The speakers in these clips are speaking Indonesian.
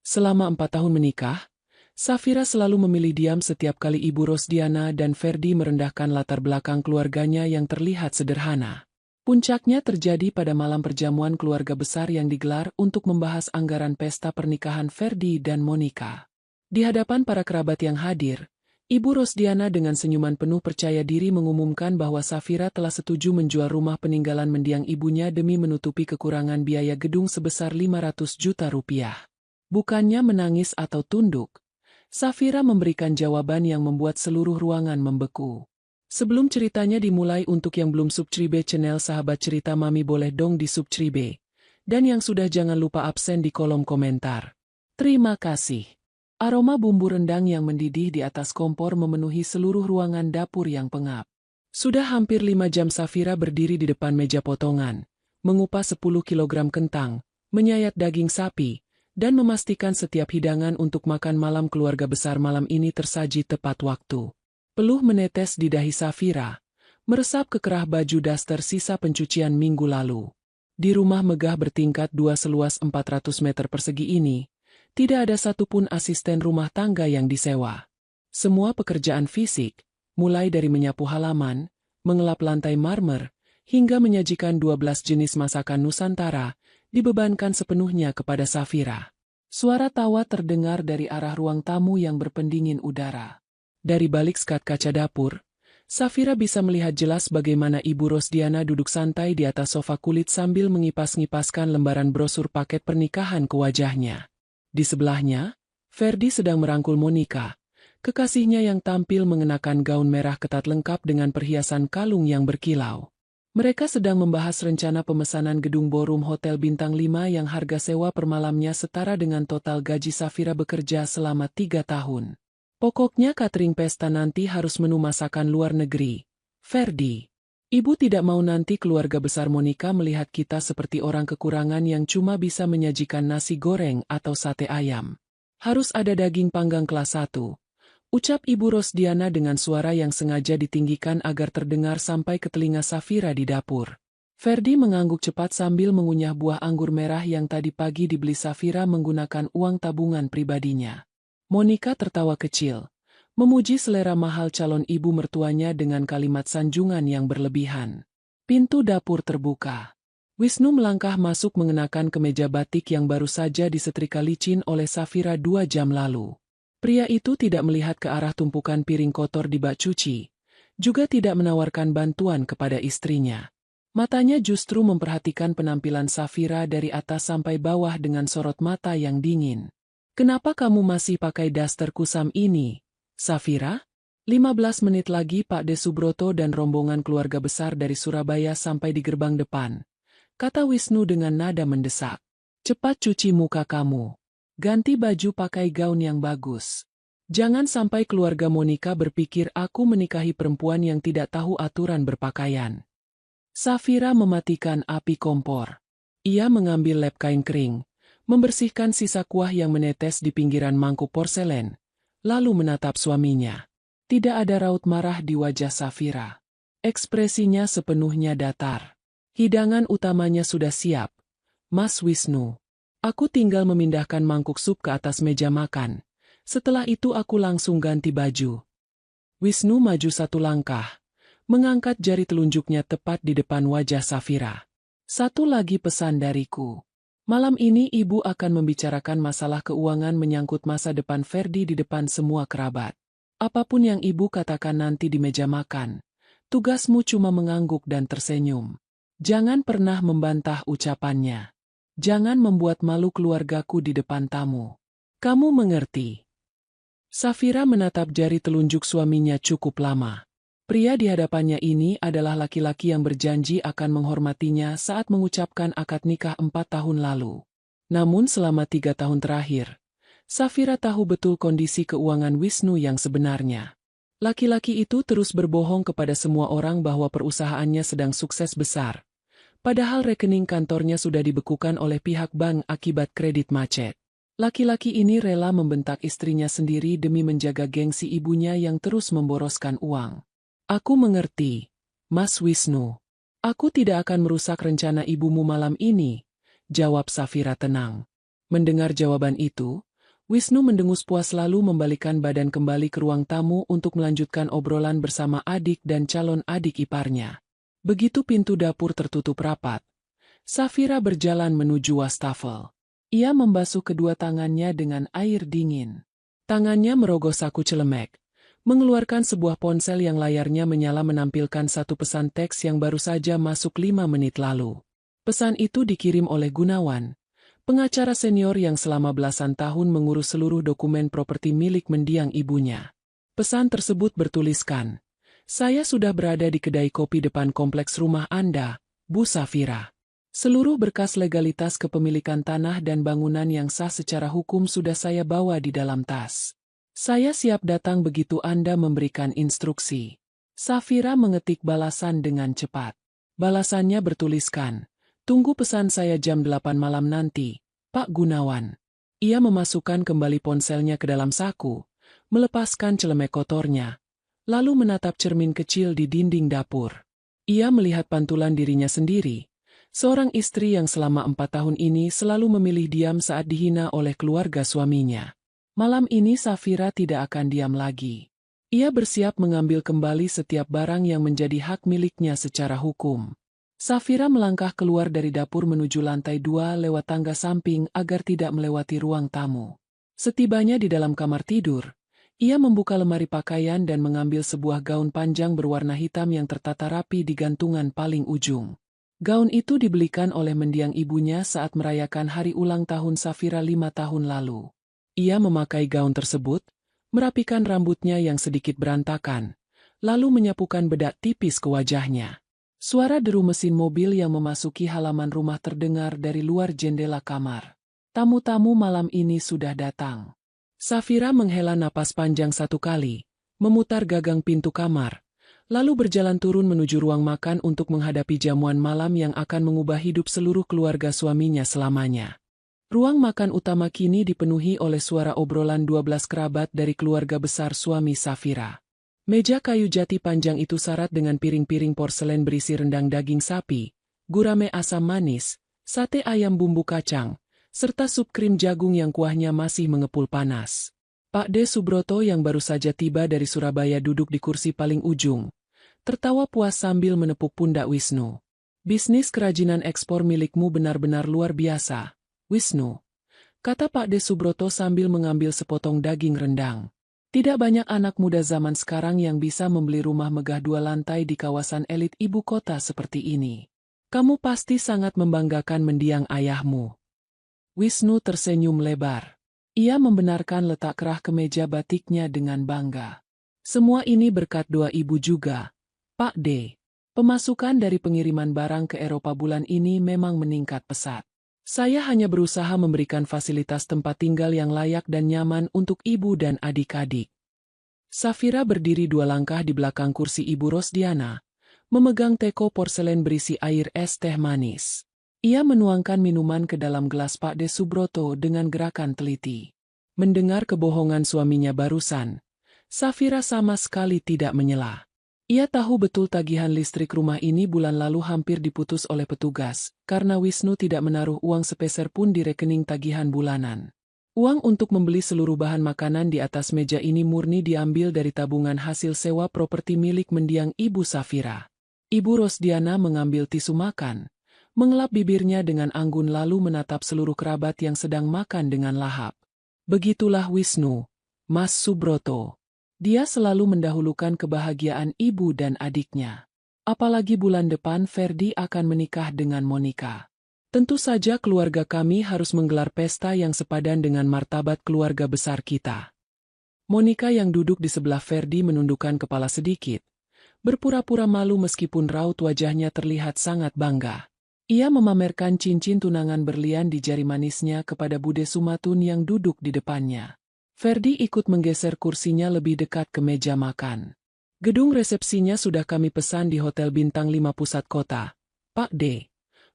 Selama 4 tahun menikah, Safira selalu memilih diam setiap kali Ibu Rosdiana dan Ferdi merendahkan latar belakang keluarganya yang terlihat sederhana. Puncaknya terjadi pada malam perjamuan keluarga besar yang digelar untuk membahas anggaran pesta pernikahan Ferdi dan Monica. Di hadapan para kerabat yang hadir, Ibu Rosdiana dengan senyuman penuh percaya diri mengumumkan bahwa Safira telah setuju menjual rumah peninggalan mendiang ibunya demi menutupi kekurangan biaya gedung sebesar 500 juta rupiah. Bukannya menangis atau tunduk, Safira memberikan jawaban yang membuat seluruh ruangan membeku. Sebelum ceritanya dimulai, untuk yang belum subscribe channel Sahabat Cerita Mami boleh dong di subscribe. Dan yang sudah jangan lupa absen di kolom komentar. Terima kasih. Aroma bumbu rendang yang mendidih di atas kompor memenuhi seluruh ruangan dapur yang pengap. Sudah hampir 5 jam Safira berdiri di depan meja potongan, mengupas 10 kilogram kentang, menyayat daging sapi, dan memastikan setiap hidangan untuk makan malam keluarga besar malam ini tersaji tepat waktu. Peluh menetes di dahi Safira, meresap ke kerah baju daster sisa pencucian minggu lalu. Di rumah megah bertingkat 2 seluas 400 meter persegi ini, tidak ada satupun asisten rumah tangga yang disewa. Semua pekerjaan fisik, mulai dari menyapu halaman, mengelap lantai marmer, hingga menyajikan 12 jenis masakan Nusantara, dibebankan sepenuhnya kepada Safira. Suara tawa terdengar dari arah ruang tamu yang berpendingin udara. Dari balik skat kaca dapur, Safira bisa melihat jelas bagaimana Ibu Rosdiana duduk santai di atas sofa kulit sambil mengipas-ngipaskan lembaran brosur paket pernikahan ke wajahnya. Di sebelahnya, Ferdi sedang merangkul Monica, kekasihnya yang tampil mengenakan gaun merah ketat lengkap dengan perhiasan kalung yang berkilau. Mereka sedang membahas rencana pemesanan gedung ballroom Hotel Bintang 5 yang harga sewa per malamnya setara dengan total gaji Safira bekerja selama 3 tahun. Pokoknya catering pesta nanti harus menu masakan luar negeri. Ferdi, Ibu tidak mau nanti keluarga besar Monica melihat kita seperti orang kekurangan yang cuma bisa menyajikan nasi goreng atau sate ayam. Harus ada daging panggang kelas 1. Ucap Ibu Rosdiana dengan suara yang sengaja ditinggikan agar terdengar sampai ke telinga Safira di dapur. Ferdi mengangguk cepat sambil mengunyah buah anggur merah yang tadi pagi dibeli Safira menggunakan uang tabungan pribadinya. Monica tertawa kecil, memuji selera mahal calon ibu mertuanya dengan kalimat sanjungan yang berlebihan. Pintu dapur terbuka. Wisnu melangkah masuk mengenakan kemeja batik yang baru saja disetrika licin oleh Safira 2 jam lalu. Pria itu tidak melihat ke arah tumpukan piring kotor di bak cuci, juga tidak menawarkan bantuan kepada istrinya. Matanya justru memperhatikan penampilan Safira dari atas sampai bawah dengan sorot mata yang dingin. "Kenapa kamu masih pakai daster kusam ini, Safira?" 15 menit lagi Pak De Subroto dan rombongan keluarga besar dari Surabaya sampai di gerbang depan, kata Wisnu dengan nada mendesak. "Cepat cuci muka kamu. Ganti baju, pakai gaun yang bagus. Jangan sampai keluarga Monica berpikir aku menikahi perempuan yang tidak tahu aturan berpakaian." Safira mematikan api kompor. Ia mengambil lap kain kering, membersihkan sisa kuah yang menetes di pinggiran mangkuk porselen, lalu menatap suaminya. Tidak ada raut marah di wajah Safira. Ekspresinya sepenuhnya datar. "Hidangan utamanya sudah siap, Mas Wisnu. Aku tinggal memindahkan mangkuk sup ke atas meja makan. Setelah itu aku langsung ganti baju." Wisnu maju 1 langkah, mengangkat jari telunjuknya tepat di depan wajah Safira. "Satu lagi pesan dariku. Malam ini Ibu akan membicarakan masalah keuangan menyangkut masa depan Ferdi di depan semua kerabat. Apapun yang Ibu katakan nanti di meja makan, tugasmu cuma mengangguk dan tersenyum. Jangan pernah membantah ucapannya. Jangan membuat malu keluargaku di depan tamu. Kamu mengerti?" Safira menatap jari telunjuk suaminya cukup lama. Pria di hadapannya ini adalah laki-laki yang berjanji akan menghormatinya saat mengucapkan akad nikah 4 tahun lalu. Namun selama 3 tahun terakhir, Safira tahu betul kondisi keuangan Wisnu yang sebenarnya. Laki-laki itu terus berbohong kepada semua orang bahwa perusahaannya sedang sukses besar. Padahal rekening kantornya sudah dibekukan oleh pihak bank akibat kredit macet. Laki-laki ini rela membentak istrinya sendiri demi menjaga gengsi ibunya yang terus memboroskan uang. "Aku mengerti, Mas Wisnu. Aku tidak akan merusak rencana ibumu malam ini," jawab Safira tenang. Mendengar jawaban itu, Wisnu mendengus puas lalu membalikan badan kembali ke ruang tamu untuk melanjutkan obrolan bersama adik dan calon adik iparnya. Begitu pintu dapur tertutup rapat, Safira berjalan menuju wastafel. Ia membasuh kedua tangannya dengan air dingin. Tangannya merogoh saku celemek, mengeluarkan sebuah ponsel yang layarnya menyala menampilkan satu pesan teks yang baru saja masuk 5 menit lalu. Pesan itu dikirim oleh Gunawan, pengacara senior yang selama belasan tahun mengurus seluruh dokumen properti milik mendiang ibunya. Pesan tersebut bertuliskan, "Saya sudah berada di kedai kopi depan kompleks rumah Anda, Bu Safira. Seluruh berkas legalitas kepemilikan tanah dan bangunan yang sah secara hukum sudah saya bawa di dalam tas. Saya siap datang begitu Anda memberikan instruksi." Safira mengetik balasan dengan cepat. Balasannya bertuliskan, "Tunggu pesan saya jam 8 malam nanti, Pak Gunawan." Ia memasukkan kembali ponselnya ke dalam saku, melepaskan celemek kotornya, lalu menatap cermin kecil di dinding dapur. Ia melihat pantulan dirinya sendiri, seorang istri yang selama 4 tahun ini selalu memilih diam saat dihina oleh keluarga suaminya. Malam ini Safira tidak akan diam lagi. Ia bersiap mengambil kembali setiap barang yang menjadi hak miliknya secara hukum. Safira melangkah keluar dari dapur menuju lantai 2 lewat tangga samping agar tidak melewati ruang tamu. Setibanya di dalam kamar tidur, ia membuka lemari pakaian dan mengambil sebuah gaun panjang berwarna hitam yang tertata rapi di gantungan paling ujung. Gaun itu dibelikan oleh mendiang ibunya saat merayakan hari ulang tahun Safira 5 tahun lalu. Ia memakai gaun tersebut, merapikan rambutnya yang sedikit berantakan, lalu menyapukan bedak tipis ke wajahnya. Suara deru mesin mobil yang memasuki halaman rumah terdengar dari luar jendela kamar. Tamu-tamu malam ini sudah datang. Safira menghela napas panjang 1 kali, memutar gagang pintu kamar, lalu berjalan turun menuju ruang makan untuk menghadapi jamuan malam yang akan mengubah hidup seluruh keluarga suaminya selamanya. Ruang makan utama kini dipenuhi oleh suara obrolan 12 kerabat dari keluarga besar suami Safira. Meja kayu jati panjang itu syarat dengan piring-piring porselen berisi rendang daging sapi, gurame asam manis, sate ayam bumbu kacang, serta sup krim jagung yang kuahnya masih mengepul panas. Pak D. Subroto yang baru saja tiba dari Surabaya duduk di kursi paling ujung, tertawa puas sambil menepuk pundak Wisnu. "Bisnis kerajinan ekspor milikmu benar-benar luar biasa, Wisnu," kata Pak D. Subroto sambil mengambil sepotong daging rendang. "Tidak banyak anak muda zaman sekarang yang bisa membeli rumah megah 2 lantai di kawasan elit ibu kota seperti ini. Kamu pasti sangat membanggakan mendiang ayahmu." Wisnu tersenyum lebar. Ia membenarkan letak kerah kemeja batiknya dengan bangga. "Semua ini berkat doa ibu juga, Pak D. Pemasukan dari pengiriman barang ke Eropa bulan ini memang meningkat pesat. Saya hanya berusaha memberikan fasilitas tempat tinggal yang layak dan nyaman untuk ibu dan adik-adik." Safira berdiri 2 langkah di belakang kursi Ibu Rosdiana, memegang teko porselen berisi air es teh manis. Ia menuangkan minuman ke dalam gelas Pak D. Subroto dengan gerakan teliti. Mendengar kebohongan suaminya barusan, Safira sama sekali tidak menyela. Ia tahu betul tagihan listrik rumah ini bulan lalu hampir diputus oleh petugas, karena Wisnu tidak menaruh uang sepeser pun di rekening tagihan bulanan. Uang untuk membeli seluruh bahan makanan di atas meja ini murni diambil dari tabungan hasil sewa properti milik mendiang Ibu Safira. Ibu Rosdiana mengambil tisu makan, mengelap bibirnya dengan anggun lalu menatap seluruh kerabat yang sedang makan dengan lahap. Begitulah Wisnu, Mas Subroto. Dia selalu mendahulukan kebahagiaan ibu dan adiknya. Apalagi bulan depan Ferdi akan menikah dengan Monica. Tentu saja keluarga kami harus menggelar pesta yang sepadan dengan martabat keluarga besar kita. Monica yang duduk di sebelah Ferdi menundukkan kepala sedikit, berpura-pura malu meskipun raut wajahnya terlihat sangat bangga. Ia memamerkan cincin tunangan berlian di jari manisnya kepada Bude Sumatun yang duduk di depannya. Ferdi ikut menggeser kursinya lebih dekat ke meja makan. "Gedung resepsinya sudah kami pesan di Hotel Bintang 5 pusat kota, Pak D,"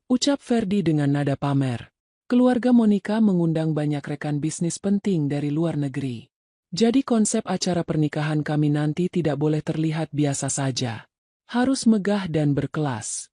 ucap Ferdi dengan nada pamer. "Keluarga Monica mengundang banyak rekan bisnis penting dari luar negeri. Jadi konsep acara pernikahan kami nanti tidak boleh terlihat biasa saja. Harus megah dan berkelas."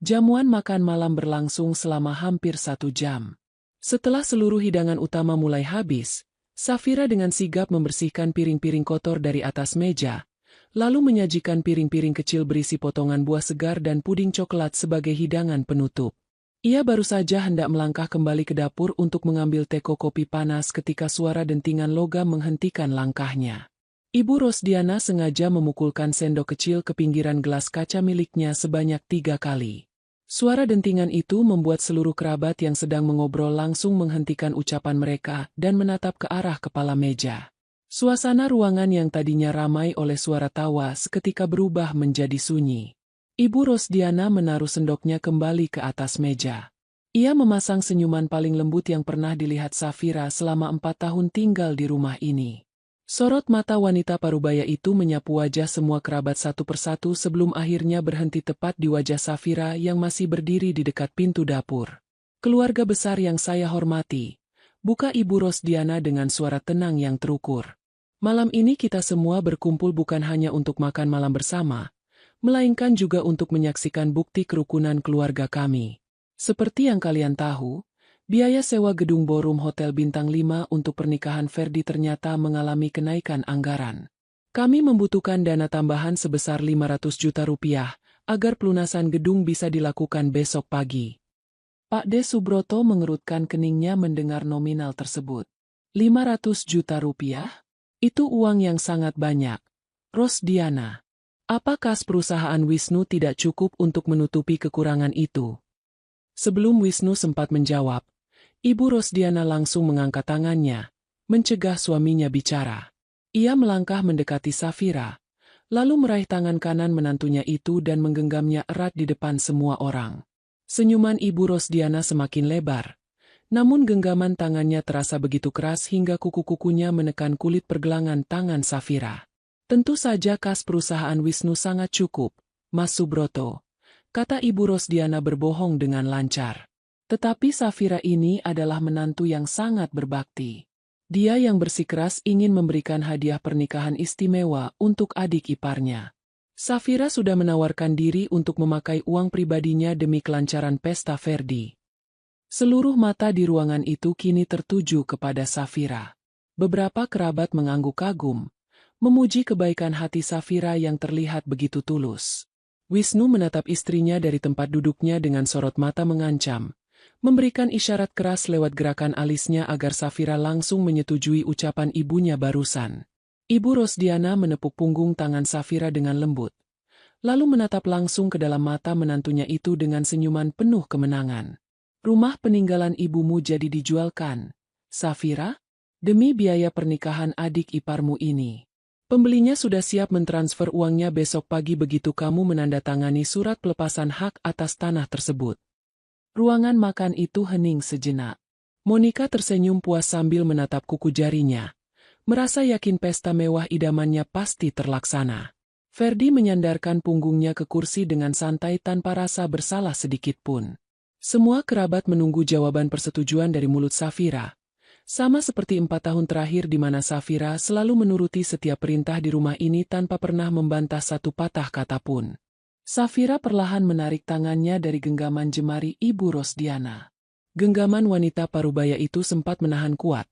Jamuan makan malam berlangsung selama hampir 1 jam. Setelah seluruh hidangan utama mulai habis, Safira dengan sigap membersihkan piring-piring kotor dari atas meja, lalu menyajikan piring-piring kecil berisi potongan buah segar dan puding coklat sebagai hidangan penutup. Ia baru saja hendak melangkah kembali ke dapur untuk mengambil teko kopi panas ketika suara dentingan logam menghentikan langkahnya. Ibu Rosdiana sengaja memukulkan sendok kecil ke pinggiran gelas kaca miliknya sebanyak 3 kali. Suara dentingan itu membuat seluruh kerabat yang sedang mengobrol langsung menghentikan ucapan mereka dan menatap ke arah kepala meja. Suasana ruangan yang tadinya ramai oleh suara tawa seketika berubah menjadi sunyi. Ibu Rosdiana menaruh sendoknya kembali ke atas meja. Ia memasang senyuman paling lembut yang pernah dilihat Safira selama 4 tahun tinggal di rumah ini. Sorot mata wanita parubaya itu menyapu wajah semua kerabat satu persatu sebelum akhirnya berhenti tepat di wajah Safira yang masih berdiri di dekat pintu dapur. "Keluarga besar yang saya hormati," buka Ibu Rosdiana dengan suara tenang yang terukur. "Malam ini kita semua berkumpul bukan hanya untuk makan malam bersama, melainkan juga untuk menyaksikan bukti kerukunan keluarga kami. Seperti yang kalian tahu, biaya sewa gedung ballroom Hotel Bintang 5 untuk pernikahan Ferdi ternyata mengalami kenaikan anggaran. Kami membutuhkan dana tambahan sebesar 500 juta rupiah agar pelunasan gedung bisa dilakukan besok pagi." Pak De Subroto mengerutkan keningnya mendengar nominal tersebut. 500 juta rupiah? Itu uang yang sangat banyak. Rosdiana, apa kas perusahaan Wisnu tidak cukup untuk menutupi kekurangan itu? Sebelum Wisnu sempat menjawab, Ibu Rosdiana langsung mengangkat tangannya, mencegah suaminya bicara. Ia melangkah mendekati Safira, lalu meraih tangan kanan menantunya itu dan menggenggamnya erat di depan semua orang. Senyuman Ibu Rosdiana semakin lebar, namun genggaman tangannya terasa begitu keras hingga kuku-kukunya menekan kulit pergelangan tangan Safira. "Tentu saja kas perusahaan Wisnu sangat cukup, Mas Subroto," kata Ibu Rosdiana berbohong dengan lancar. Tetapi Safira ini adalah menantu yang sangat berbakti. Dia yang bersikeras ingin memberikan hadiah pernikahan istimewa untuk adik iparnya. Safira sudah menawarkan diri untuk memakai uang pribadinya demi kelancaran pesta Ferdi. Seluruh mata di ruangan itu kini tertuju kepada Safira. Beberapa kerabat mengangguk kagum, memuji kebaikan hati Safira yang terlihat begitu tulus. Wisnu menatap istrinya dari tempat duduknya dengan sorot mata mengancam, memberikan isyarat keras lewat gerakan alisnya agar Safira langsung menyetujui ucapan ibunya barusan. Ibu Rosdiana menepuk punggung tangan Safira dengan lembut, lalu menatap langsung ke dalam mata menantunya itu dengan senyuman penuh kemenangan. "Rumah peninggalan ibumu jadi dijualkan, Safira? Demi biaya pernikahan adik iparmu ini. Pembelinya sudah siap mentransfer uangnya besok pagi begitu kamu menandatangani surat pelepasan hak atas tanah tersebut." Ruangan makan itu hening sejenak. Monica tersenyum puas sambil menatap kuku jarinya, merasa yakin pesta mewah idamannya pasti terlaksana. Ferdi menyandarkan punggungnya ke kursi dengan santai tanpa rasa bersalah sedikit pun. Semua kerabat menunggu jawaban persetujuan dari mulut Safira. Sama seperti 4 tahun terakhir di mana Safira selalu menuruti setiap perintah di rumah ini tanpa pernah membantah satu patah kata pun. Safira perlahan menarik tangannya dari genggaman jemari Ibu Rosdiana. Genggaman wanita parubaya itu sempat menahan kuat.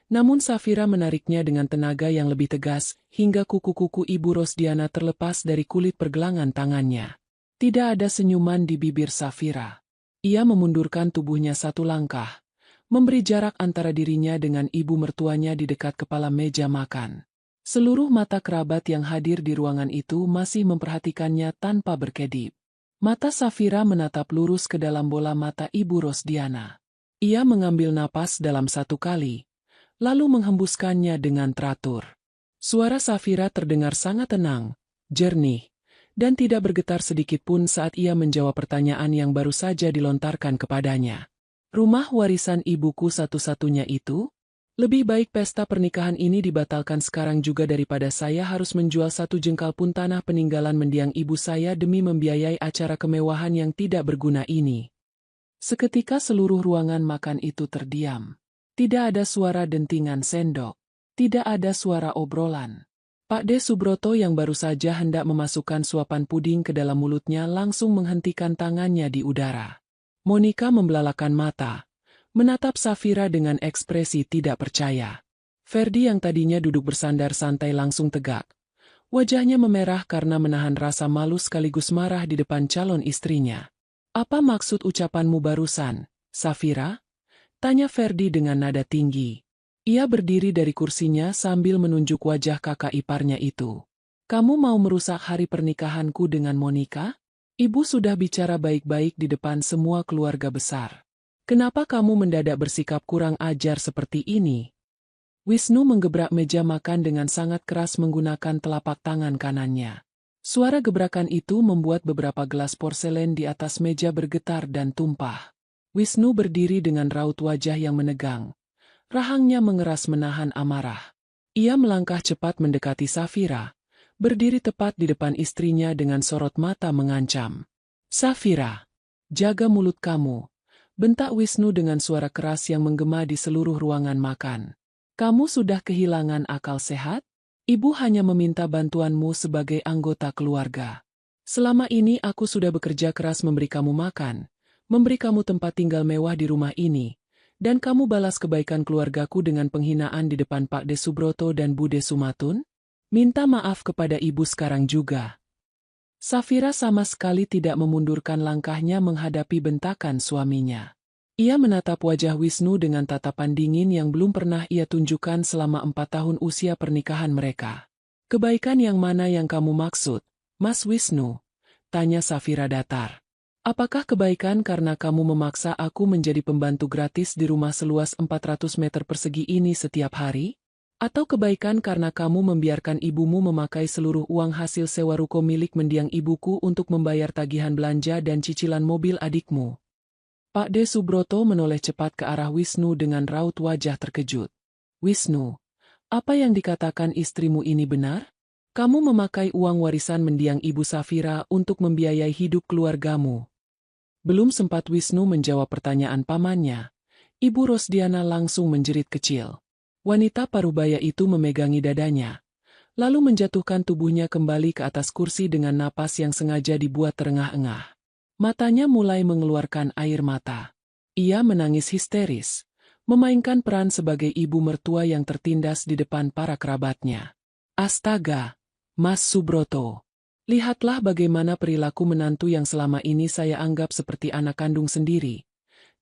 Namun Safira menariknya dengan tenaga yang lebih tegas, hingga kuku-kuku Ibu Rosdiana terlepas dari kulit pergelangan tangannya. Tidak ada senyuman di bibir Safira. Ia memundurkan tubuhnya satu langkah, memberi jarak antara dirinya dengan ibu mertuanya di dekat kepala meja makan. Seluruh mata kerabat yang hadir di ruangan itu masih memperhatikannya tanpa berkedip. Mata Safira menatap lurus ke dalam bola mata Ibu Rosdiana. Ia mengambil napas dalam satu kali, lalu menghembuskannya dengan teratur. Suara Safira terdengar sangat tenang, jernih, dan tidak bergetar sedikit pun saat ia menjawab pertanyaan yang baru saja dilontarkan kepadanya. "Rumah warisan ibuku satu-satunya itu? Lebih baik pesta pernikahan ini dibatalkan sekarang juga daripada saya harus menjual satu jengkal pun tanah peninggalan mendiang ibu saya demi membiayai acara kemewahan yang tidak berguna ini." Seketika seluruh ruangan makan itu terdiam. Tidak ada suara dentingan sendok. Tidak ada suara obrolan. Pak De Subroto yang baru saja hendak memasukkan suapan puding ke dalam mulutnya langsung menghentikan tangannya di udara. Monica membelalakan mata, menatap Safira dengan ekspresi tidak percaya. Ferdi yang tadinya duduk bersandar santai langsung tegak. Wajahnya memerah karena menahan rasa malu sekaligus marah di depan calon istrinya. "Apa maksud ucapanmu barusan, Safira?" tanya Ferdi dengan nada tinggi. Ia berdiri dari kursinya sambil menunjuk wajah kakak iparnya itu. "Kamu mau merusak hari pernikahanku dengan Monica? Ibu sudah bicara baik-baik di depan semua keluarga besar. Kenapa kamu mendadak bersikap kurang ajar seperti ini?" Wisnu menggebrak meja makan dengan sangat keras menggunakan telapak tangan kanannya. Suara gebrakan itu membuat beberapa gelas porselen di atas meja bergetar dan tumpah. Wisnu berdiri dengan raut wajah yang menegang. Rahangnya mengeras menahan amarah. Ia melangkah cepat mendekati Safira, berdiri tepat di depan istrinya dengan sorot mata mengancam. "Safira, jaga mulut kamu," bentak Wisnu dengan suara keras yang menggema di seluruh ruangan makan. "Kamu sudah kehilangan akal sehat? Ibu hanya meminta bantuanmu sebagai anggota keluarga. Selama ini aku sudah bekerja keras memberi kamu makan, memberi kamu tempat tinggal mewah di rumah ini, dan kamu balas kebaikan keluargaku dengan penghinaan di depan Pak De Subroto dan Bude Sumatun? Minta maaf kepada ibu sekarang juga." Safira sama sekali tidak memundurkan langkahnya menghadapi bentakan suaminya. Ia menatap wajah Wisnu dengan tatapan dingin yang belum pernah ia tunjukkan selama 4 tahun usia pernikahan mereka. "Kebaikan yang mana yang kamu maksud, Mas Wisnu?" tanya Safira datar. "Apakah kebaikan karena kamu memaksa aku menjadi pembantu gratis di rumah seluas 400 meter persegi ini setiap hari? Atau kebaikan karena kamu membiarkan ibumu memakai seluruh uang hasil sewa ruko milik mendiang ibuku untuk membayar tagihan belanja dan cicilan mobil adikmu?" Pak De Subroto menoleh cepat ke arah Wisnu dengan raut wajah terkejut. "Wisnu, apa yang dikatakan istrimu ini benar? Kamu memakai uang warisan mendiang Ibu Safira untuk membiayai hidup keluargamu." Belum sempat Wisnu menjawab pertanyaan pamannya, Ibu Rosdiana langsung menjerit kecil. Wanita parubaya itu memegangi dadanya, lalu menjatuhkan tubuhnya kembali ke atas kursi dengan napas yang sengaja dibuat terengah-engah. Matanya mulai mengeluarkan air mata. Ia menangis histeris, memainkan peran sebagai ibu mertua yang tertindas di depan para kerabatnya. "Astaga, Mas Subroto. Lihatlah bagaimana perilaku menantu yang selama ini saya anggap seperti anak kandung sendiri."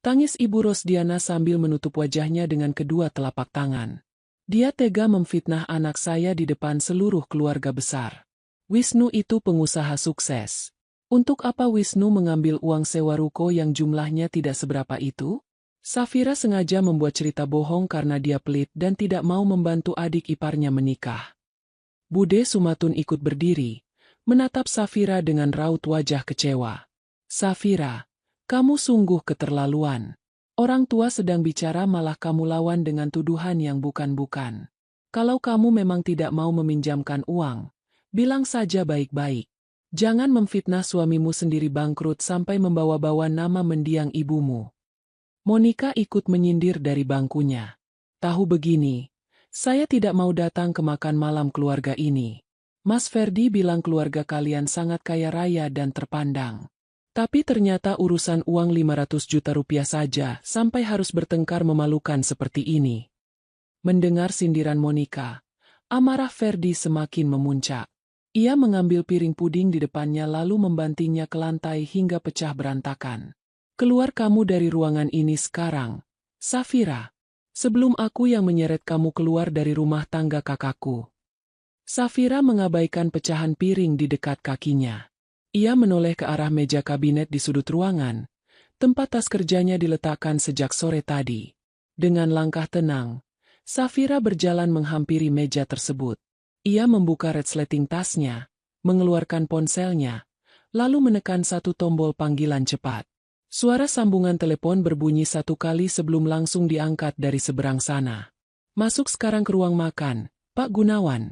Tangis Ibu Rosdiana sambil menutup wajahnya dengan kedua telapak tangan. "Dia tega memfitnah anak saya di depan seluruh keluarga besar. Wisnu itu pengusaha sukses. Untuk apa Wisnu mengambil uang sewa ruko yang jumlahnya tidak seberapa itu?" Safira sengaja membuat cerita bohong karena dia pelit dan tidak mau membantu adik iparnya menikah. Bude Sumatun ikut berdiri, menatap Safira dengan raut wajah kecewa. "Safira, kamu sungguh keterlaluan. Orang tua sedang bicara malah kamu lawan dengan tuduhan yang bukan-bukan. Kalau kamu memang tidak mau meminjamkan uang, bilang saja baik-baik. Jangan memfitnah suamimu sendiri bangkrut sampai membawa-bawa nama mendiang ibumu." Monica ikut menyindir dari bangkunya. "Tahu begini, saya tidak mau datang ke makan malam keluarga ini. Mas Ferdi bilang keluarga kalian sangat kaya raya dan terpandang. Tapi ternyata urusan uang 500 juta rupiah saja sampai harus bertengkar memalukan seperti ini." Mendengar sindiran Monica, amarah Ferdi semakin memuncak. Ia mengambil piring puding di depannya lalu membantingnya ke lantai hingga pecah berantakan. "Keluar kamu dari ruangan ini sekarang, Safira. Sebelum aku yang menyeret kamu keluar dari rumah tangga kakakku." Safira mengabaikan pecahan piring di dekat kakinya. Ia menoleh ke arah meja kabinet di sudut ruangan, tempat tas kerjanya diletakkan sejak sore tadi. Dengan langkah tenang, Safira berjalan menghampiri meja tersebut. Ia membuka resleting tasnya, mengeluarkan ponselnya, lalu menekan satu tombol panggilan cepat. Suara sambungan telepon berbunyi 1 kali sebelum langsung diangkat dari seberang sana. "Masuk sekarang ke ruang makan, Pak Gunawan,"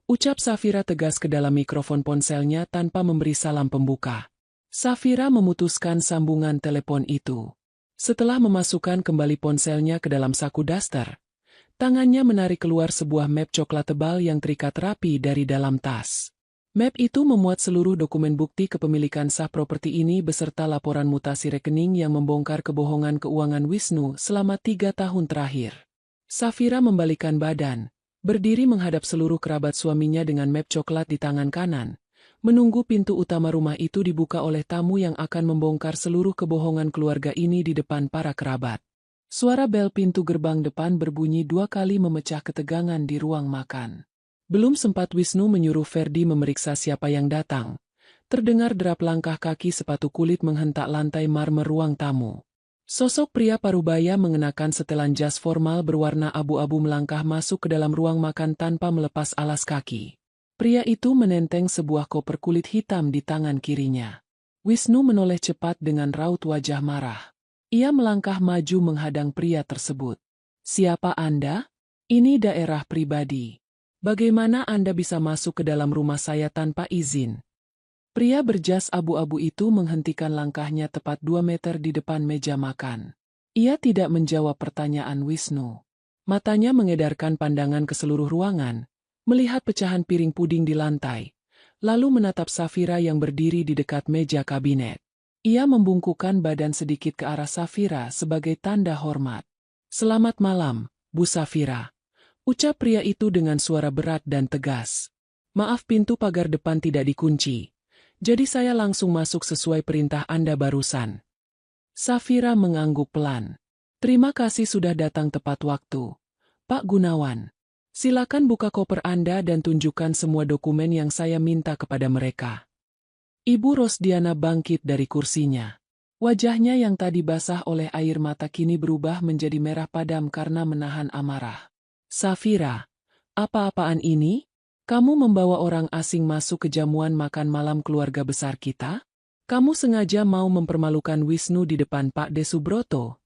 ucap Safira tegas ke dalam mikrofon ponselnya tanpa memberi salam pembuka. Safira memutuskan sambungan telepon itu. Setelah memasukkan kembali ponselnya ke dalam saku daster, tangannya menarik keluar sebuah map coklat tebal yang terikat rapi dari dalam tas. Map itu memuat seluruh dokumen bukti kepemilikan sah properti ini beserta laporan mutasi rekening yang membongkar kebohongan keuangan Wisnu selama 3 tahun terakhir. Safira membalikan badan, berdiri menghadap seluruh kerabat suaminya dengan map coklat di tangan kanan, menunggu pintu utama rumah itu dibuka oleh tamu yang akan membongkar seluruh kebohongan keluarga ini di depan para kerabat. Suara bel pintu gerbang depan berbunyi 2 kali memecah ketegangan di ruang makan. Belum sempat Wisnu menyuruh Ferdi memeriksa siapa yang datang, terdengar derap langkah kaki sepatu kulit menghentak lantai marmer ruang tamu. Sosok pria parubaya mengenakan setelan jas formal berwarna abu-abu melangkah masuk ke dalam ruang makan tanpa melepas alas kaki. Pria itu menenteng sebuah koper kulit hitam di tangan kirinya. Wisnu menoleh cepat dengan raut wajah marah. Ia melangkah maju menghadang pria tersebut. "Siapa Anda? Ini daerah pribadi. Bagaimana Anda bisa masuk ke dalam rumah saya tanpa izin?" Pria berjas abu-abu itu menghentikan langkahnya tepat 2 meter di depan meja makan. Ia tidak menjawab pertanyaan Wisnu. Matanya mengedarkan pandangan ke seluruh ruangan, melihat pecahan piring puding di lantai, lalu menatap Safira yang berdiri di dekat meja kabinet. Ia membungkukkan badan sedikit ke arah Safira sebagai tanda hormat. "Selamat malam, Bu Safira," ucap pria itu dengan suara berat dan tegas. "Maaf, pintu pagar depan tidak dikunci, jadi saya langsung masuk sesuai perintah Anda barusan." Safira mengangguk pelan. "Terima kasih sudah datang tepat waktu, Pak Gunawan. Silakan buka koper Anda dan tunjukkan semua dokumen yang saya minta kepada mereka." Ibu Rosdiana bangkit dari kursinya. Wajahnya yang tadi basah oleh air mata kini berubah menjadi merah padam karena menahan amarah. "Safira, apa-apaan ini? Kamu membawa orang asing masuk ke jamuan makan malam keluarga besar kita? Kamu sengaja mau mempermalukan Wisnu di depan Pak De Subroto?"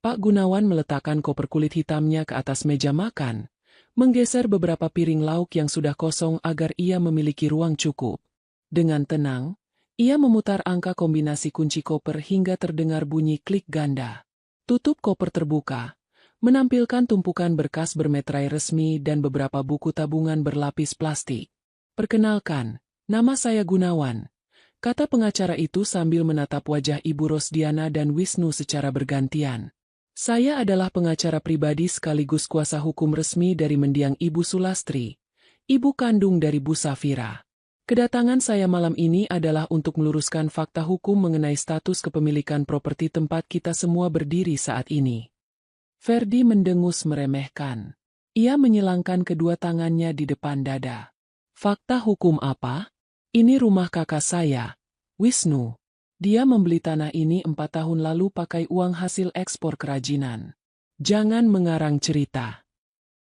Pak Gunawan meletakkan koper kulit hitamnya ke atas meja makan, menggeser beberapa piring lauk yang sudah kosong agar ia memiliki ruang cukup. Dengan tenang, ia memutar angka kombinasi kunci koper hingga terdengar bunyi klik ganda. Tutup koper terbuka, menampilkan tumpukan berkas bermetrai resmi dan beberapa buku tabungan berlapis plastik. "Perkenalkan, nama saya Gunawan," kata pengacara itu sambil menatap wajah Ibu Rosdiana dan Wisnu secara bergantian. "Saya adalah pengacara pribadi sekaligus kuasa hukum resmi dari mendiang Ibu Sulastri, ibu kandung dari Bu Safira. Kedatangan saya malam ini adalah untuk meluruskan fakta hukum mengenai status kepemilikan properti tempat kita semua berdiri saat ini." Ferdi mendengus meremehkan. Ia menyilangkan kedua tangannya di depan dada. "Fakta hukum apa? Ini rumah kakak saya, Wisnu. Dia membeli tanah ini 4 tahun lalu pakai uang hasil ekspor kerajinan. Jangan mengarang cerita."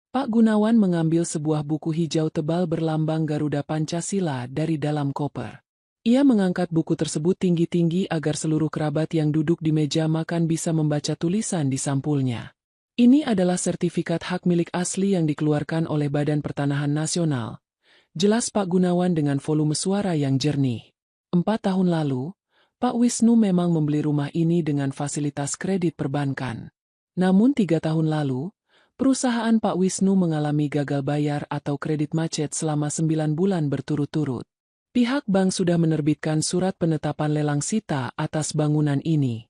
Pak Gunawan mengambil sebuah buku hijau tebal berlambang Garuda Pancasila dari dalam koper. Ia mengangkat buku tersebut tinggi-tinggi agar seluruh kerabat yang duduk di meja makan bisa membaca tulisan di sampulnya. "Ini adalah sertifikat hak milik asli yang dikeluarkan oleh Badan Pertanahan Nasional," jelas Pak Gunawan dengan volume suara yang jernih. 4 tahun lalu, Pak Wisnu memang membeli rumah ini dengan fasilitas kredit perbankan. Namun 3 tahun lalu, perusahaan Pak Wisnu mengalami gagal bayar atau kredit macet selama 9 bulan berturut-turut. Pihak bank sudah menerbitkan surat penetapan lelang sita atas bangunan ini.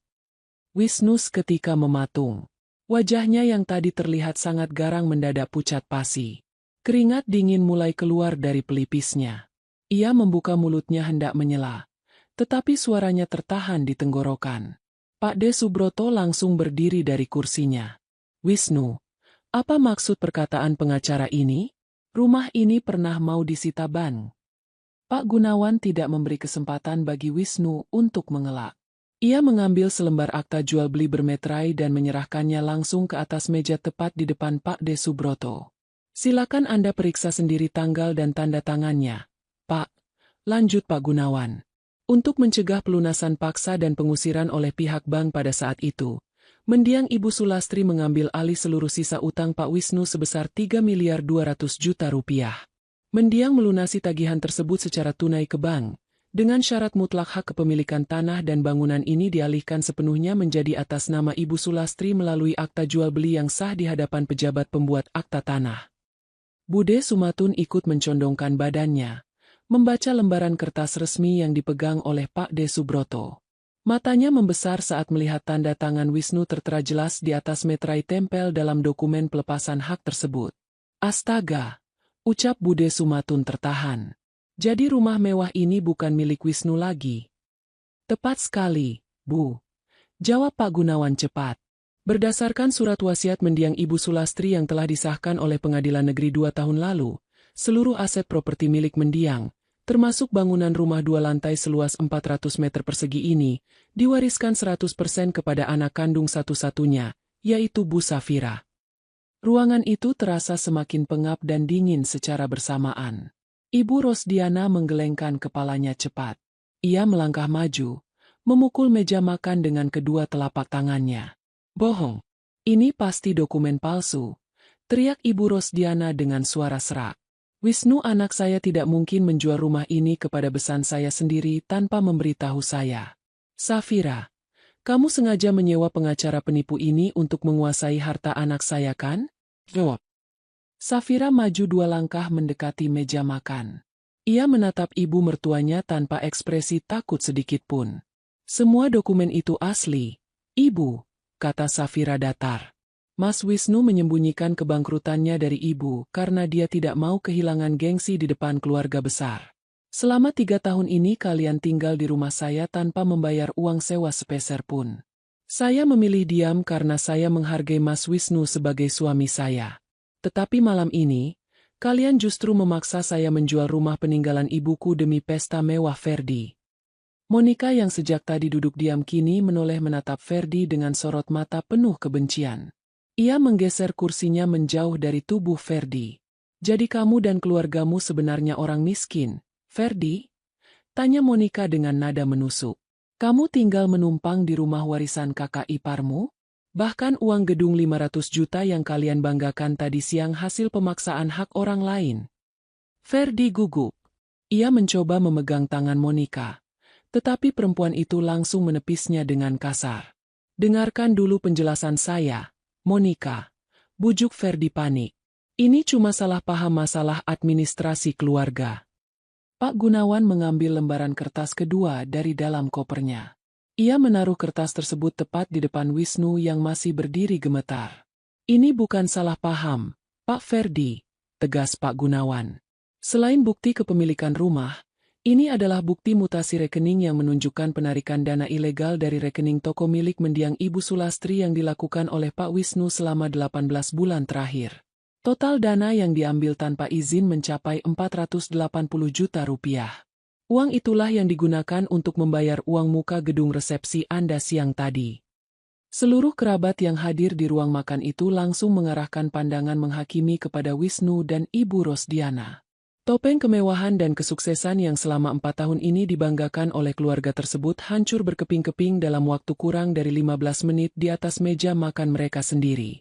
Wisnu seketika mematung. Wajahnya yang tadi terlihat sangat garang mendadak pucat pasi. Keringat dingin mulai keluar dari pelipisnya. Ia membuka mulutnya hendak menyela, tetapi suaranya tertahan di tenggorokan. Pak De Subroto langsung berdiri dari kursinya. "Wisnu, apa maksud perkataan pengacara ini? Rumah ini pernah mau disita bank." Pak Gunawan tidak memberi kesempatan bagi Wisnu untuk mengelak. Ia mengambil selembar akta jual beli bermetrai dan menyerahkannya langsung ke atas meja tepat di depan Pak De Subroto. "Silakan Anda periksa sendiri tanggal dan tanda tangannya, Pak," lanjut Pak Gunawan. Untuk mencegah pelunasan paksa dan pengusiran oleh pihak bank pada saat itu, mendiang Ibu Sulastri mengambil alih seluruh sisa utang Pak Wisnu sebesar 3.200.000.000 rupiah. Mendiang melunasi tagihan tersebut secara tunai ke bank, dengan syarat mutlak hak kepemilikan tanah dan bangunan ini dialihkan sepenuhnya menjadi atas nama Ibu Sulastri melalui akta jual beli yang sah di hadapan pejabat pembuat akta tanah. Bude Sumatun ikut mencondongkan badannya, membaca lembaran kertas resmi yang dipegang oleh Pak De Subroto. Matanya membesar saat melihat tanda tangan Wisnu tertera jelas di atas meterai tempel dalam dokumen pelepasan hak tersebut. Astaga! Ucap Bude Sumatun tertahan. Jadi rumah mewah ini bukan milik Wisnu lagi. Tepat sekali, Bu. Jawab Pak Gunawan cepat. Berdasarkan surat wasiat mendiang Ibu Sulastri yang telah disahkan oleh Pengadilan Negeri 2 tahun lalu, seluruh aset properti milik mendiang, termasuk bangunan rumah 2 lantai seluas 400 meter persegi ini, diwariskan 100% kepada anak kandung satu-satunya, yaitu Bu Safira. Ruangan itu terasa semakin pengap dan dingin secara bersamaan. Ibu Rosdiana menggelengkan kepalanya cepat. Ia melangkah maju, memukul meja makan dengan kedua telapak tangannya. Bohong. Ini pasti dokumen palsu, teriak Ibu Rosdiana dengan suara serak. Wisnu anak saya tidak mungkin menjual rumah ini kepada besan saya sendiri tanpa memberitahu saya. Safira, kamu sengaja menyewa pengacara penipu ini untuk menguasai harta anak saya kan? Jawab. Safira maju 2 langkah mendekati meja makan. Ia menatap ibu mertuanya tanpa ekspresi takut sedikit pun. Semua dokumen itu asli, Ibu, kata Safira datar. Mas Wisnu menyembunyikan kebangkrutannya dari ibu karena dia tidak mau kehilangan gengsi di depan keluarga besar. Selama 3 tahun ini kalian tinggal di rumah saya tanpa membayar uang sewa sepeser pun. Saya memilih diam karena saya menghargai Mas Wisnu sebagai suami saya. Tetapi malam ini, kalian justru memaksa saya menjual rumah peninggalan ibuku demi pesta mewah Ferdi. Monica yang sejak tadi duduk diam kini menoleh menatap Ferdi dengan sorot mata penuh kebencian. Ia menggeser kursinya menjauh dari tubuh Ferdi. Jadi kamu dan keluargamu sebenarnya orang miskin, Ferdi? Tanya Monica dengan nada menusuk. Kamu tinggal menumpang di rumah warisan kakak iparmu? Bahkan uang gedung 500 juta yang kalian banggakan tadi siang hasil pemaksaan hak orang lain. Ferdi gugup. Ia mencoba memegang tangan Monica. Tetapi perempuan itu langsung menepisnya dengan kasar. Dengarkan dulu penjelasan saya, Monica. Bujuk Ferdi panik. Ini cuma salah paham masalah administrasi keluarga. Pak Gunawan mengambil lembaran kertas kedua dari dalam kopernya. Ia menaruh kertas tersebut tepat di depan Wisnu yang masih berdiri gemetar. Ini bukan salah paham, Pak Ferdi, tegas Pak Gunawan. Selain bukti kepemilikan rumah, ini adalah bukti mutasi rekening yang menunjukkan penarikan dana ilegal dari rekening toko milik mendiang Ibu Sulastri yang dilakukan oleh Pak Wisnu selama 18 bulan terakhir. Total dana yang diambil tanpa izin mencapai 480 juta rupiah. Uang itulah yang digunakan untuk membayar uang muka gedung resepsi Anda siang tadi. Seluruh kerabat yang hadir di ruang makan itu langsung mengarahkan pandangan menghakimi kepada Wisnu dan Ibu Rosdiana. Topeng kemewahan dan kesuksesan yang selama 4 tahun ini dibanggakan oleh keluarga tersebut hancur berkeping-keping dalam waktu kurang dari 15 menit di atas meja makan mereka sendiri.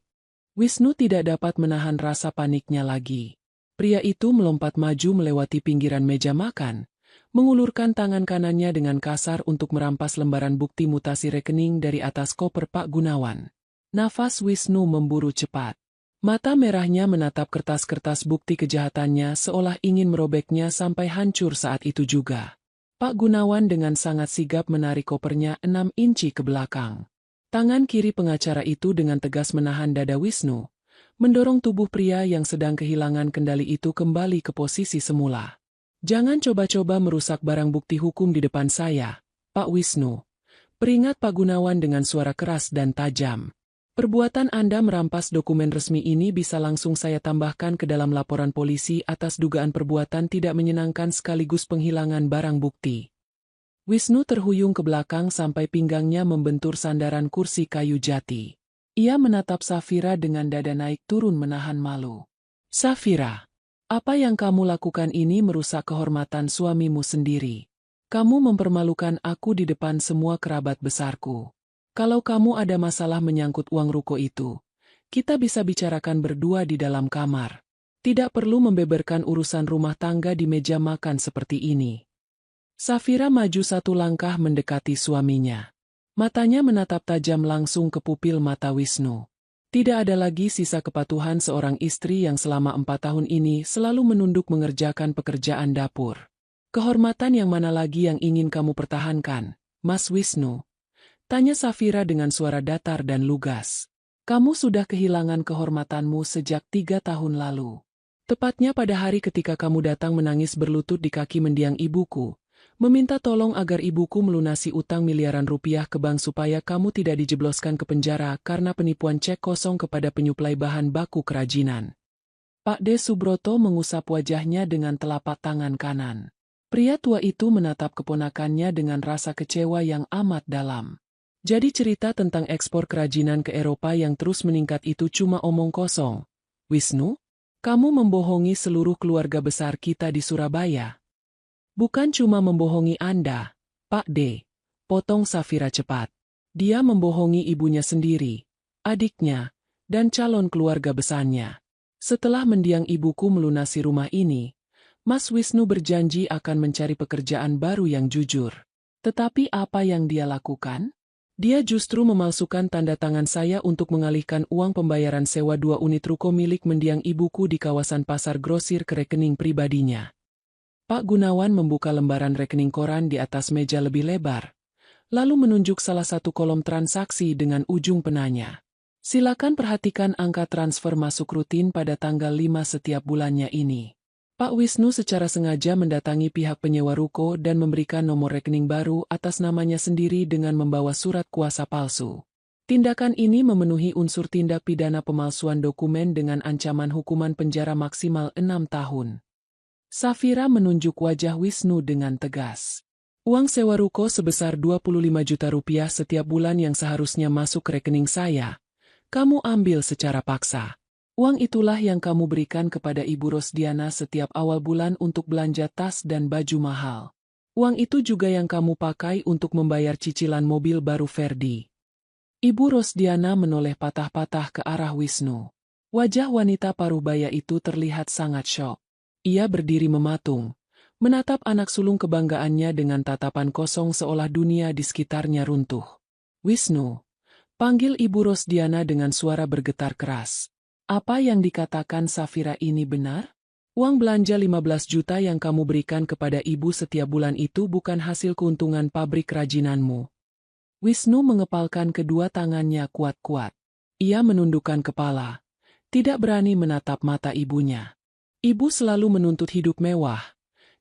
Wisnu tidak dapat menahan rasa paniknya lagi. Pria itu melompat maju melewati pinggiran meja makan, mengulurkan tangan kanannya dengan kasar untuk merampas lembaran bukti mutasi rekening dari atas koper Pak Gunawan. Nafas Wisnu memburu cepat. Mata merahnya menatap kertas-kertas bukti kejahatannya seolah ingin merobeknya sampai hancur saat itu juga. Pak Gunawan dengan sangat sigap menarik kopernya 6 inci ke belakang. Tangan kiri pengacara itu dengan tegas menahan dada Wisnu, mendorong tubuh pria yang sedang kehilangan kendali itu kembali ke posisi semula. Jangan coba-coba merusak barang bukti hukum di depan saya, Pak Wisnu. Peringat Pak Gunawan dengan suara keras dan tajam. Perbuatan Anda merampas dokumen resmi ini bisa langsung saya tambahkan ke dalam laporan polisi atas dugaan perbuatan tidak menyenangkan sekaligus penghilangan barang bukti. Wisnu terhuyung ke belakang sampai pinggangnya membentur sandaran kursi kayu jati. Ia menatap Safira dengan dada naik turun menahan malu. Safira, apa yang kamu lakukan ini merusak kehormatan suamimu sendiri. Kamu mempermalukan aku di depan semua kerabat besarku. Kalau kamu ada masalah menyangkut uang ruko itu, kita bisa bicarakan berdua di dalam kamar. Tidak perlu membeberkan urusan rumah tangga di meja makan seperti ini. Safira maju 1 langkah mendekati suaminya. Matanya menatap tajam langsung ke pupil mata Wisnu. Tidak ada lagi sisa kepatuhan seorang istri yang selama 4 tahun ini selalu menunduk mengerjakan pekerjaan dapur. Kehormatan yang mana lagi yang ingin kamu pertahankan, Mas Wisnu? Tanya Safira dengan suara datar dan lugas. Kamu sudah kehilangan kehormatanmu sejak 3 tahun lalu. Tepatnya pada hari ketika kamu datang menangis berlutut di kaki mendiang ibuku, meminta tolong agar ibuku melunasi utang miliaran rupiah ke bank supaya kamu tidak dijebloskan ke penjara karena penipuan cek kosong kepada penyuplai bahan baku kerajinan. Pak D. Subroto mengusap wajahnya dengan telapak tangan kanan. Pria tua itu menatap keponakannya dengan rasa kecewa yang amat dalam. Jadi cerita tentang ekspor kerajinan ke Eropa yang terus meningkat itu cuma omong kosong. Wisnu, kamu membohongi seluruh keluarga besar kita di Surabaya. Bukan cuma membohongi Anda, Pak D. Potong Safira cepat. Dia membohongi ibunya sendiri, adiknya, dan calon keluarga besarnya. Setelah mendiang ibuku melunasi rumah ini, Mas Wisnu berjanji akan mencari pekerjaan baru yang jujur. Tetapi apa yang dia lakukan? Dia justru memalsukan tanda tangan saya untuk mengalihkan uang pembayaran sewa 2 unit ruko milik mendiang ibuku di kawasan Pasar Grosir ke rekening pribadinya. Pak Gunawan membuka lembaran rekening koran di atas meja lebih lebar, lalu menunjuk salah satu kolom transaksi dengan ujung penanya. Silakan perhatikan angka transfer masuk rutin pada tanggal 5 setiap bulannya ini. Pak Wisnu secara sengaja mendatangi pihak penyewa ruko dan memberikan nomor rekening baru atas namanya sendiri dengan membawa surat kuasa palsu. Tindakan ini memenuhi unsur tindak pidana pemalsuan dokumen dengan ancaman hukuman penjara maksimal 6 tahun. Safira menunjuk wajah Wisnu dengan tegas. Uang sewa ruko sebesar 25 juta rupiah setiap bulan yang seharusnya masuk ke rekening saya, kamu ambil secara paksa. Uang itulah yang kamu berikan kepada Ibu Rosdiana setiap awal bulan untuk belanja tas dan baju mahal. Uang itu juga yang kamu pakai untuk membayar cicilan mobil baru Ferdi. Ibu Rosdiana menoleh patah-patah ke arah Wisnu. Wajah wanita paruh-baya itu terlihat sangat syok. Ia berdiri mematung, menatap anak sulung kebanggaannya dengan tatapan kosong seolah dunia di sekitarnya runtuh. Wisnu, panggil Ibu Rosdiana dengan suara bergetar keras. Apa yang dikatakan Safira ini benar? Uang belanja 15 juta yang kamu berikan kepada ibu setiap bulan itu bukan hasil keuntungan pabrik kerajinanmu. Wisnu mengepalkan kedua tangannya kuat-kuat. Ia menundukkan kepala, tidak berani menatap mata ibunya. Ibu selalu menuntut hidup mewah,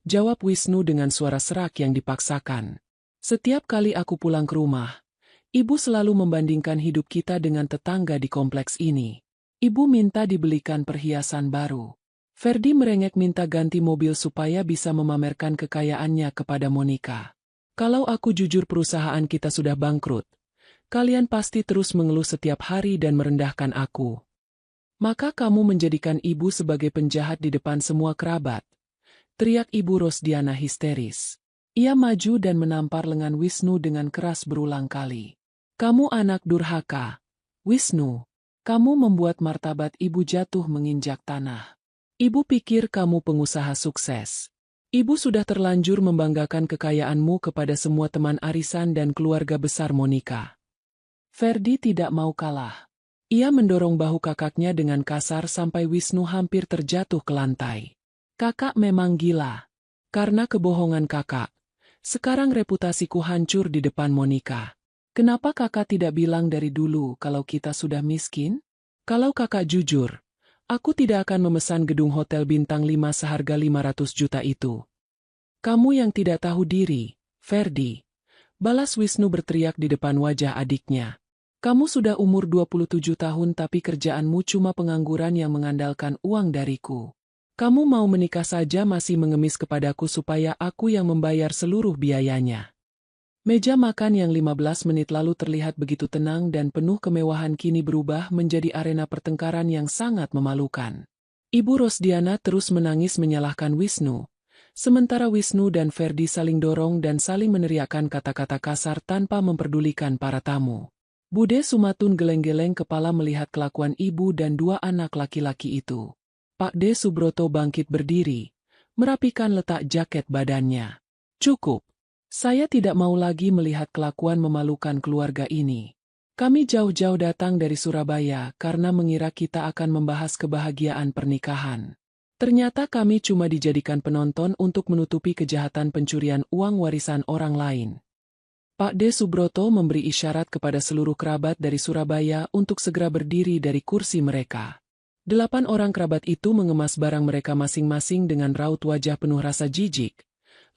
jawab Wisnu dengan suara serak yang dipaksakan. Setiap kali aku pulang ke rumah, ibu selalu membandingkan hidup kita dengan tetangga di kompleks ini. Ibu minta dibelikan perhiasan baru. Ferdi merengek minta ganti mobil supaya bisa memamerkan kekayaannya kepada Monica. Kalau aku jujur perusahaan kita sudah bangkrut, kalian pasti terus mengeluh setiap hari dan merendahkan aku. Maka kamu menjadikan ibu sebagai penjahat di depan semua kerabat. Teriak Ibu Rosdiana histeris. Ia maju dan menampar lengan Wisnu dengan keras berulang kali. Kamu anak durhaka, Wisnu. Kamu membuat martabat ibu jatuh menginjak tanah. Ibu pikir kamu pengusaha sukses. Ibu sudah terlanjur membanggakan kekayaanmu kepada semua teman arisan dan keluarga besar Monica. Ferdi tidak mau kalah. Ia mendorong bahu kakaknya dengan kasar sampai Wisnu hampir terjatuh ke lantai. Kakak memang gila. Karena kebohongan kakak, sekarang reputasiku hancur di depan Monica. Kenapa kakak tidak bilang dari dulu kalau kita sudah miskin? Kalau kakak jujur, aku tidak akan memesan gedung hotel bintang 5 seharga 500 juta itu. Kamu yang tidak tahu diri, Ferdi. Balas Wisnu berteriak di depan wajah adiknya. Kamu sudah umur 27 tahun tapi kerjaanmu cuma pengangguran yang mengandalkan uang dariku. Kamu mau menikah saja masih mengemis kepadaku supaya aku yang membayar seluruh biayanya. Meja makan yang 15 menit lalu terlihat begitu tenang dan penuh kemewahan kini berubah menjadi arena pertengkaran yang sangat memalukan. Ibu Rosdiana terus menangis menyalahkan Wisnu, sementara Wisnu dan Ferdi saling dorong dan saling meneriakkan kata-kata kasar tanpa memperdulikan para tamu. Bude Sumatun geleng-geleng kepala melihat kelakuan ibu dan dua anak laki-laki itu. Pak D. Subroto bangkit berdiri, merapikan letak jaket badannya. Cukup. Saya tidak mau lagi melihat kelakuan memalukan keluarga ini. Kami jauh-jauh datang dari Surabaya karena mengira kita akan membahas kebahagiaan pernikahan. Ternyata kami cuma dijadikan penonton untuk menutupi kejahatan pencurian uang warisan orang lain. Pak D. Subroto memberi isyarat kepada seluruh kerabat dari Surabaya untuk segera berdiri dari kursi mereka. 8 orang kerabat itu mengemas barang mereka masing-masing dengan raut wajah penuh rasa jijik,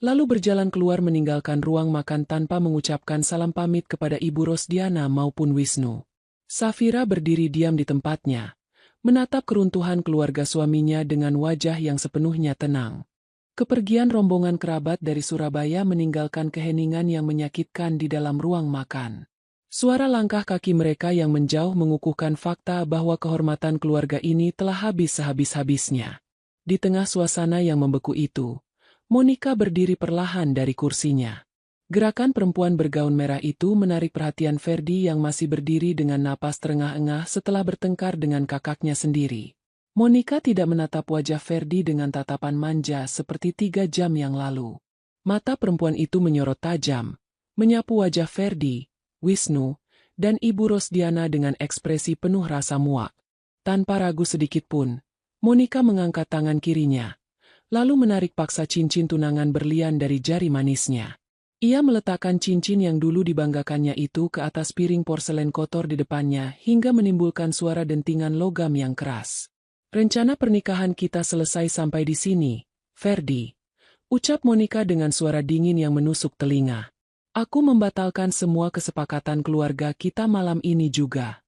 lalu berjalan keluar meninggalkan ruang makan tanpa mengucapkan salam pamit kepada Ibu Rosdiana maupun Wisnu. Safira berdiri diam di tempatnya, menatap keruntuhan keluarga suaminya dengan wajah yang sepenuhnya tenang. Kepergian rombongan kerabat dari Surabaya meninggalkan keheningan yang menyakitkan di dalam ruang makan. Suara langkah kaki mereka yang menjauh mengukuhkan fakta bahwa kehormatan keluarga ini telah habis sehabis-habisnya. Di tengah suasana yang membeku itu, Monica berdiri perlahan dari kursinya. Gerakan perempuan bergaun merah itu menarik perhatian Ferdi yang masih berdiri dengan napas terengah-engah setelah bertengkar dengan kakaknya sendiri. Monica tidak menatap wajah Ferdi dengan tatapan manja seperti 3 jam yang lalu. Mata perempuan itu menyorot tajam, menyapu wajah Ferdi, Wisnu, dan Ibu Rosdiana dengan ekspresi penuh rasa muak. Tanpa ragu sedikitpun, Monica mengangkat tangan kirinya, lalu menarik paksa cincin tunangan berlian dari jari manisnya. Ia meletakkan cincin yang dulu dibanggakannya itu ke atas piring porselen kotor di depannya hingga menimbulkan suara dentingan logam yang keras. "Rencana pernikahan kita selesai sampai di sini, Ferdi," ucap Monica dengan suara dingin yang menusuk telinga. "Aku membatalkan semua kesepakatan keluarga kita malam ini juga."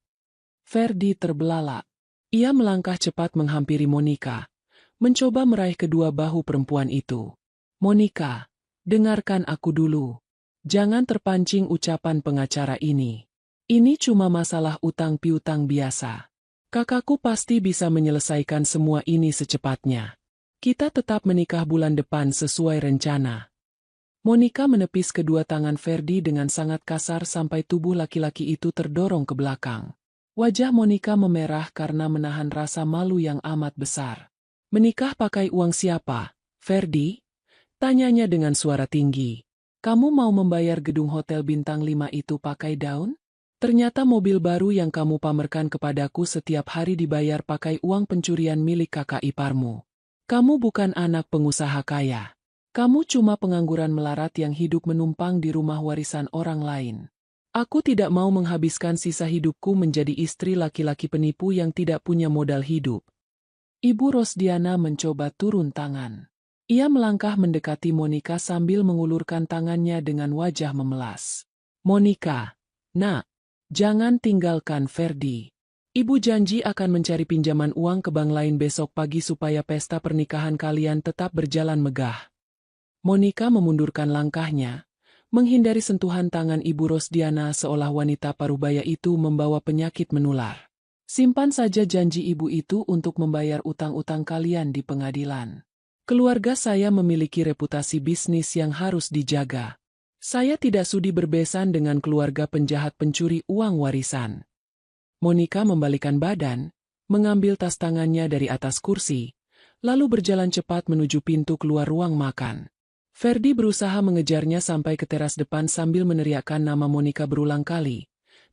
Ferdi terbelalak. Ia melangkah cepat menghampiri Monica, mencoba meraih kedua bahu perempuan itu. "Monica, dengarkan aku dulu. Jangan terpancing ucapan pengacara ini. Ini cuma masalah utang piutang biasa. Kakakku pasti bisa menyelesaikan semua ini secepatnya. Kita tetap menikah bulan depan sesuai rencana." Monica menepis kedua tangan Ferdi dengan sangat kasar sampai tubuh laki-laki itu terdorong ke belakang. Wajah Monica memerah karena menahan rasa malu yang amat besar. "Menikah pakai uang siapa, Ferdi?" tanyanya dengan suara tinggi. "Kamu mau membayar gedung hotel bintang 5 itu pakai daun? Ternyata mobil baru yang kamu pamerkan kepadaku setiap hari dibayar pakai uang pencurian milik kakak iparmu. Kamu bukan anak pengusaha kaya. Kamu cuma pengangguran melarat yang hidup menumpang di rumah warisan orang lain. Aku tidak mau menghabiskan sisa hidupku menjadi istri laki-laki penipu yang tidak punya modal hidup." Ibu Rosdiana mencoba turun tangan. Ia melangkah mendekati Monica sambil mengulurkan tangannya dengan wajah memelas. "Monica, nak, jangan tinggalkan Ferdi. Ibu janji akan mencari pinjaman uang ke bank lain besok pagi supaya pesta pernikahan kalian tetap berjalan megah." Monica memundurkan langkahnya, menghindari sentuhan tangan Ibu Rosdiana seolah wanita parubaya itu membawa penyakit menular. "Simpan saja janji ibu itu untuk membayar utang-utang kalian di pengadilan. Keluarga saya memiliki reputasi bisnis yang harus dijaga. Saya tidak sudi berbesan dengan keluarga penjahat pencuri uang warisan." Monica membalikan badan, mengambil tas tangannya dari atas kursi, lalu berjalan cepat menuju pintu keluar ruang makan. Ferdi berusaha mengejarnya sampai ke teras depan sambil meneriakkan nama Monica berulang kali,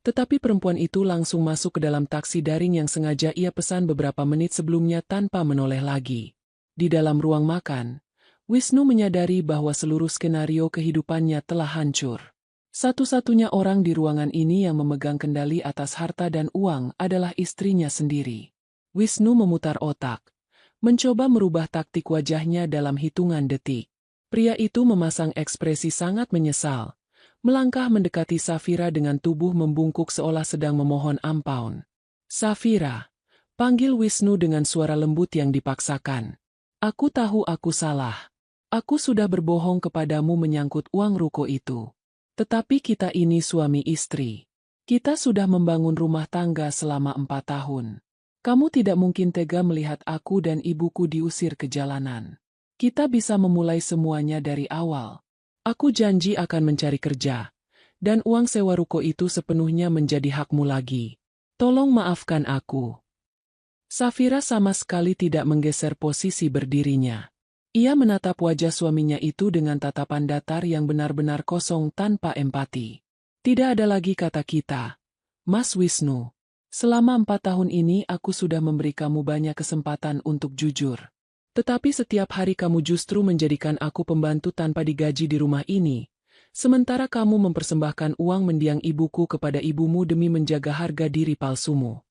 tetapi perempuan itu langsung masuk ke dalam taksi daring yang sengaja ia pesan beberapa menit sebelumnya tanpa menoleh lagi. Di dalam ruang makan, Wisnu menyadari bahwa seluruh skenario kehidupannya telah hancur. Satu-satunya orang di ruangan ini yang memegang kendali atas harta dan uang adalah istrinya sendiri. Wisnu memutar otak, mencoba merubah taktik wajahnya dalam hitungan detik. Pria itu memasang ekspresi sangat menyesal, melangkah mendekati Safira dengan tubuh membungkuk seolah sedang memohon ampun. "Safira," panggil Wisnu dengan suara lembut yang dipaksakan. "Aku tahu aku salah. Aku sudah berbohong kepadamu menyangkut uang ruko itu. Tetapi kita ini suami istri. Kita sudah membangun rumah tangga selama 4 tahun. Kamu tidak mungkin tega melihat aku dan ibuku diusir ke jalanan. Kita bisa memulai semuanya dari awal. Aku janji akan mencari kerja, dan uang sewa ruko itu sepenuhnya menjadi hakmu lagi. Tolong maafkan aku." Safira sama sekali tidak menggeser posisi berdirinya. Ia menatap wajah suaminya itu dengan tatapan datar yang benar-benar kosong tanpa empati. "Tidak ada lagi kata kita, Mas Wisnu. Selama 4 tahun ini aku sudah memberi kamu banyak kesempatan untuk jujur. Tetapi setiap hari kamu justru menjadikan aku pembantu tanpa digaji di rumah ini, Sementara kamu mempersembahkan uang mendiang ibuku kepada ibumu demi menjaga harga diri palsumu.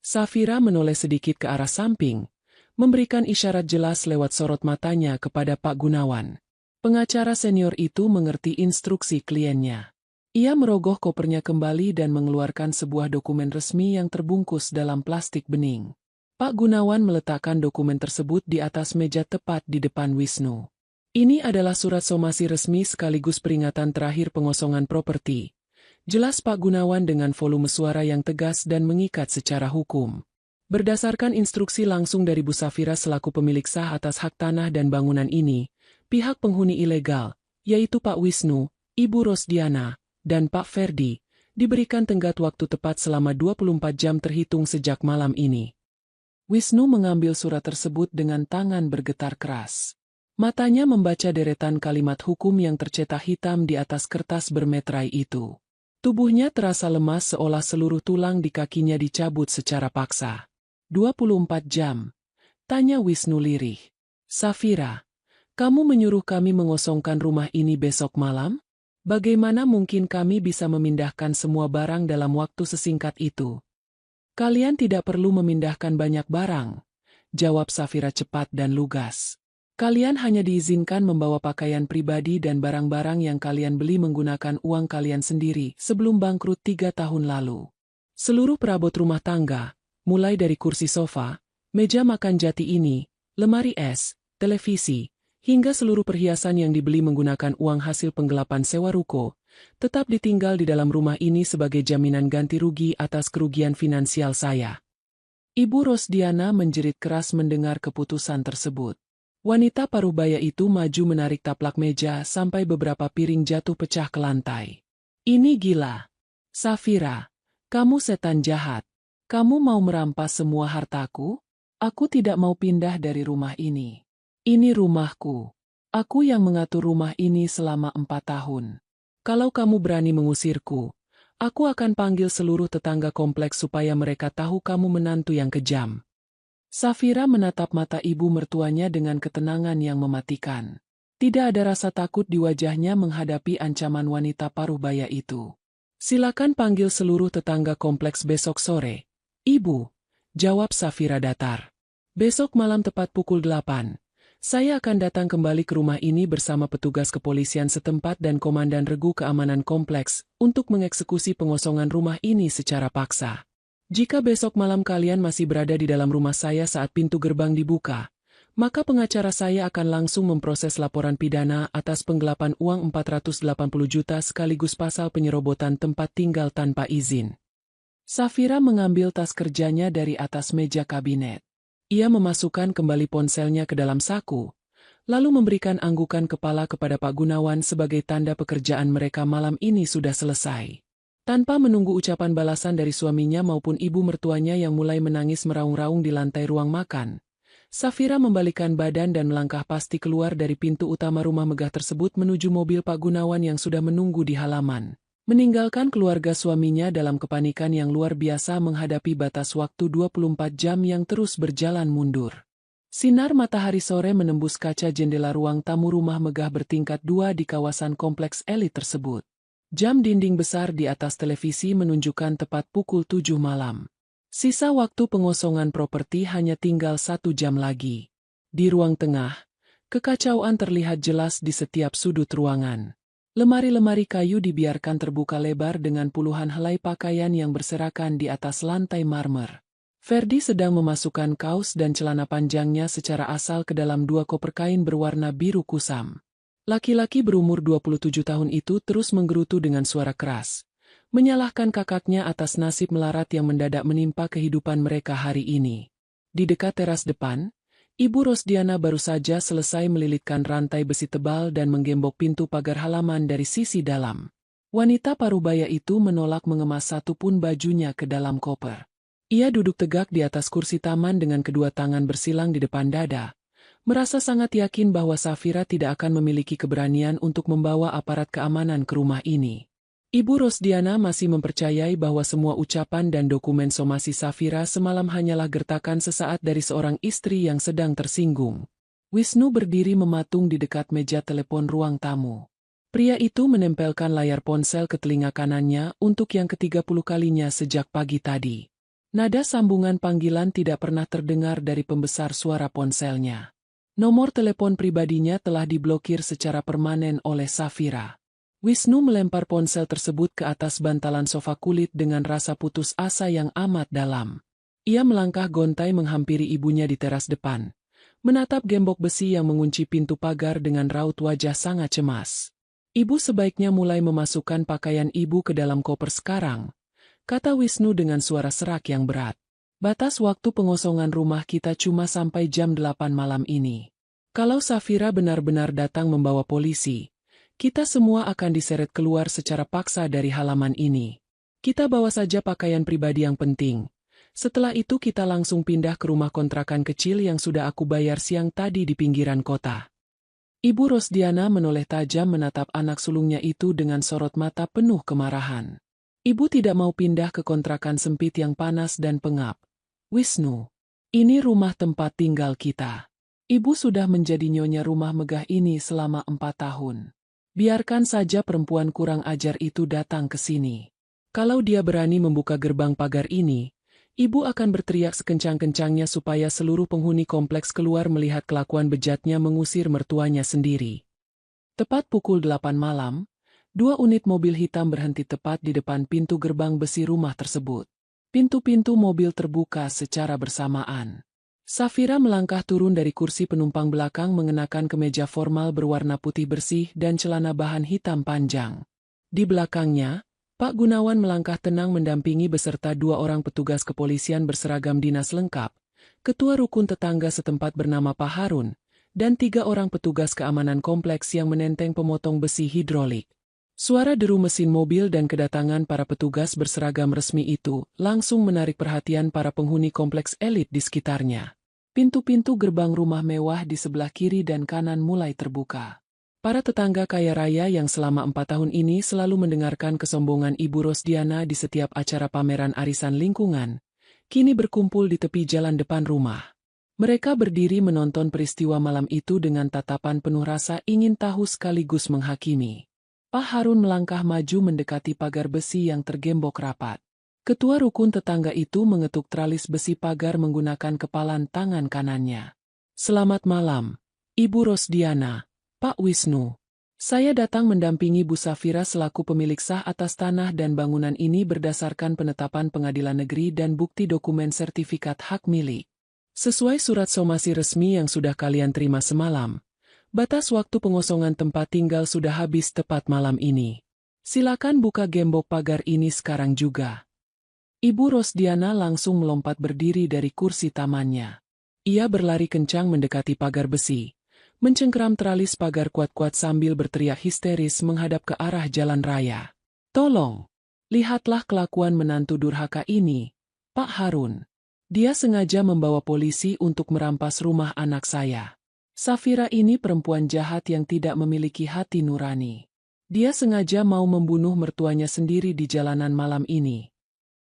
Safira menoleh sedikit ke arah samping, memberikan isyarat jelas lewat sorot matanya kepada Pak Gunawan. Pengacara senior itu mengerti instruksi kliennya. Ia merogoh kopernya kembali dan mengeluarkan sebuah dokumen resmi yang terbungkus dalam plastik bening. Pak Gunawan meletakkan dokumen tersebut di atas meja tepat di depan Wisnu. Ini adalah surat somasi resmi sekaligus peringatan terakhir pengosongan properti. Jelas Pak Gunawan dengan volume suara yang tegas dan mengikat secara hukum. Berdasarkan instruksi langsung dari Bu Safira selaku pemilik sah atas hak tanah dan bangunan ini, pihak penghuni ilegal, yaitu Pak Wisnu, Ibu Rosdiana, dan Pak Ferdi, diberikan tenggat waktu tepat selama 24 jam terhitung sejak malam ini. Wisnu mengambil surat tersebut dengan tangan bergetar keras. Matanya membaca deretan kalimat hukum yang tercetak hitam di atas kertas bermeterai itu. Tubuhnya terasa lemas seolah seluruh tulang di kakinya dicabut secara paksa. 24 jam? Tanya Wisnu lirih. Safira, kamu menyuruh kami mengosongkan rumah ini besok malam? Bagaimana mungkin kami bisa memindahkan semua barang dalam waktu sesingkat itu? Kalian tidak perlu memindahkan banyak barang, jawab Safira cepat dan lugas. Kalian hanya diizinkan membawa pakaian pribadi dan barang-barang yang kalian beli menggunakan uang kalian sendiri sebelum bangkrut 3 tahun lalu. Seluruh perabot rumah tangga, mulai dari kursi sofa, meja makan jati ini, lemari es, televisi, hingga seluruh perhiasan yang dibeli menggunakan uang hasil penggelapan sewa ruko, tetap ditinggal di dalam rumah ini sebagai jaminan ganti rugi atas kerugian finansial saya. Ibu Rosdiana menjerit keras mendengar keputusan tersebut. Wanita parubaya itu maju menarik taplak meja sampai beberapa piring jatuh pecah ke lantai. Ini gila. Safira, kamu setan jahat. Kamu mau merampas semua hartaku? Aku tidak mau pindah dari rumah ini. Ini rumahku. Aku yang mengatur rumah ini selama 4 tahun. Kalau kamu berani mengusirku, aku akan panggil seluruh tetangga kompleks supaya mereka tahu kamu menantu yang kejam. Safira menatap mata ibu mertuanya dengan ketenangan yang mematikan. Tidak ada rasa takut di wajahnya menghadapi ancaman wanita parubaya itu. Silakan panggil seluruh tetangga kompleks besok sore. Ibu, jawab Safira datar. Besok malam tepat pukul 8. Saya akan datang kembali ke rumah ini bersama petugas kepolisian setempat dan komandan regu keamanan kompleks untuk mengeksekusi pengosongan rumah ini secara paksa. Jika besok malam kalian masih berada di dalam rumah saya saat pintu gerbang dibuka, maka pengacara saya akan langsung memproses laporan pidana atas penggelapan uang 480 juta sekaligus pasal penyerobotan tempat tinggal tanpa izin. Safira mengambil tas kerjanya dari atas meja kabinet. Ia memasukkan kembali ponselnya ke dalam saku, lalu memberikan anggukan kepala kepada Pak Gunawan sebagai tanda pekerjaan mereka malam ini sudah selesai. Tanpa menunggu ucapan balasan dari suaminya maupun ibu mertuanya yang mulai menangis meraung-raung di lantai ruang makan, Safira membalikan badan dan melangkah pasti keluar dari pintu utama rumah megah tersebut menuju mobil Pak Gunawan yang sudah menunggu di halaman, meninggalkan keluarga suaminya dalam kepanikan yang luar biasa menghadapi batas waktu 24 jam yang terus berjalan mundur. Sinar matahari sore menembus kaca jendela ruang tamu rumah megah bertingkat 2 di kawasan kompleks elit tersebut. Jam dinding besar di atas televisi menunjukkan tepat pukul 7 malam. Sisa waktu pengosongan properti hanya tinggal 1 jam lagi. Di ruang tengah, kekacauan terlihat jelas di setiap sudut ruangan. Lemari-lemari kayu dibiarkan terbuka lebar dengan puluhan helai pakaian yang berserakan di atas lantai marmer. Ferdi sedang memasukkan kaos dan celana panjangnya secara asal ke dalam 2 koper kain berwarna biru kusam. Laki-laki berumur 27 tahun itu terus menggerutu dengan suara keras, menyalahkan kakaknya atas nasib melarat yang mendadak menimpa kehidupan mereka hari ini. Di dekat teras depan, Ibu Rosdiana baru saja selesai melilitkan rantai besi tebal dan menggembok pintu pagar halaman dari sisi dalam. Wanita parubaya itu menolak mengemas satupun bajunya ke dalam koper. Ia duduk tegak di atas kursi taman dengan kedua tangan bersilang di depan dada, merasa sangat yakin bahwa Safira tidak akan memiliki keberanian untuk membawa aparat keamanan ke rumah ini. Ibu Rosdiana masih mempercayai bahwa semua ucapan dan dokumen somasi Safira semalam hanyalah gertakan sesaat dari seorang istri yang sedang tersinggung. Wisnu berdiri mematung di dekat meja telepon ruang tamu. Pria itu menempelkan layar ponsel ke telinga kanannya untuk yang ke-30 kalinya sejak pagi tadi. Nada sambungan panggilan tidak pernah terdengar dari pembesar suara ponselnya. Nomor telepon pribadinya telah diblokir secara permanen oleh Safira. Wisnu melempar ponsel tersebut ke atas bantalan sofa kulit dengan rasa putus asa yang amat dalam. Ia melangkah gontai menghampiri ibunya di teras depan, menatap gembok besi yang mengunci pintu pagar dengan raut wajah sangat cemas. Ibu sebaiknya mulai memasukkan pakaian ibu ke dalam koper sekarang, kata Wisnu dengan suara serak yang berat. Batas waktu pengosongan rumah kita cuma sampai jam 8 malam ini. Kalau Safira benar-benar datang membawa polisi, kita semua akan diseret keluar secara paksa dari halaman ini. Kita bawa saja pakaian pribadi yang penting. Setelah itu kita langsung pindah ke rumah kontrakan kecil yang sudah aku bayar siang tadi di pinggiran kota. Ibu Rosdiana menoleh tajam menatap anak sulungnya itu dengan sorot mata penuh kemarahan. Ibu tidak mau pindah ke kontrakan sempit yang panas dan pengap. Wisnu, ini rumah tempat tinggal kita. Ibu sudah menjadi nyonya rumah megah ini selama 4 tahun. Biarkan saja perempuan kurang ajar itu datang ke sini. Kalau dia berani membuka gerbang pagar ini, ibu akan berteriak sekencang-kencangnya supaya seluruh penghuni kompleks keluar melihat kelakuan bejatnya mengusir mertuanya sendiri. Tepat pukul 8 malam, 2 unit mobil hitam berhenti tepat di depan pintu gerbang besi rumah tersebut. Pintu-pintu mobil terbuka secara bersamaan. Safira melangkah turun dari kursi penumpang belakang mengenakan kemeja formal berwarna putih bersih dan celana bahan hitam panjang. Di belakangnya, Pak Gunawan melangkah tenang mendampingi beserta 2 orang petugas kepolisian berseragam dinas lengkap, ketua rukun tetangga setempat bernama Pak Harun, dan 3 orang petugas keamanan kompleks yang menenteng pemotong besi hidrolik. Suara deru mesin mobil dan kedatangan para petugas berseragam resmi itu langsung menarik perhatian para penghuni kompleks elit di sekitarnya. Pintu-pintu gerbang rumah mewah di sebelah kiri dan kanan mulai terbuka. Para tetangga kaya raya yang selama 4 tahun ini selalu mendengarkan kesombongan Ibu Rosdiana di setiap acara pameran arisan lingkungan, kini berkumpul di tepi jalan depan rumah. Mereka berdiri menonton peristiwa malam itu dengan tatapan penuh rasa ingin tahu sekaligus menghakimi. Pak Harun melangkah maju mendekati pagar besi yang tergembok rapat. Ketua rukun tetangga itu mengetuk tralis besi pagar menggunakan kepalan tangan kanannya. Selamat malam, Ibu Rosdiana, Pak Wisnu. Saya datang mendampingi Bu Safira selaku pemilik sah atas tanah dan bangunan ini berdasarkan penetapan pengadilan negeri dan bukti dokumen sertifikat hak milik. Sesuai surat somasi resmi yang sudah kalian terima semalam, batas waktu pengosongan tempat tinggal sudah habis tepat malam ini. Silakan buka gembok pagar ini sekarang juga. Ibu Rosdiana langsung melompat berdiri dari kursi tamannya. Ia berlari kencang mendekati pagar besi, mencengkeram teralis pagar kuat-kuat sambil berteriak histeris menghadap ke arah jalan raya. Tolong, lihatlah kelakuan menantu durhaka ini, Pak Harun. Dia sengaja membawa polisi untuk merampas rumah anak saya. Safira ini perempuan jahat yang tidak memiliki hati nurani. Dia sengaja mau membunuh mertuanya sendiri di jalanan malam ini.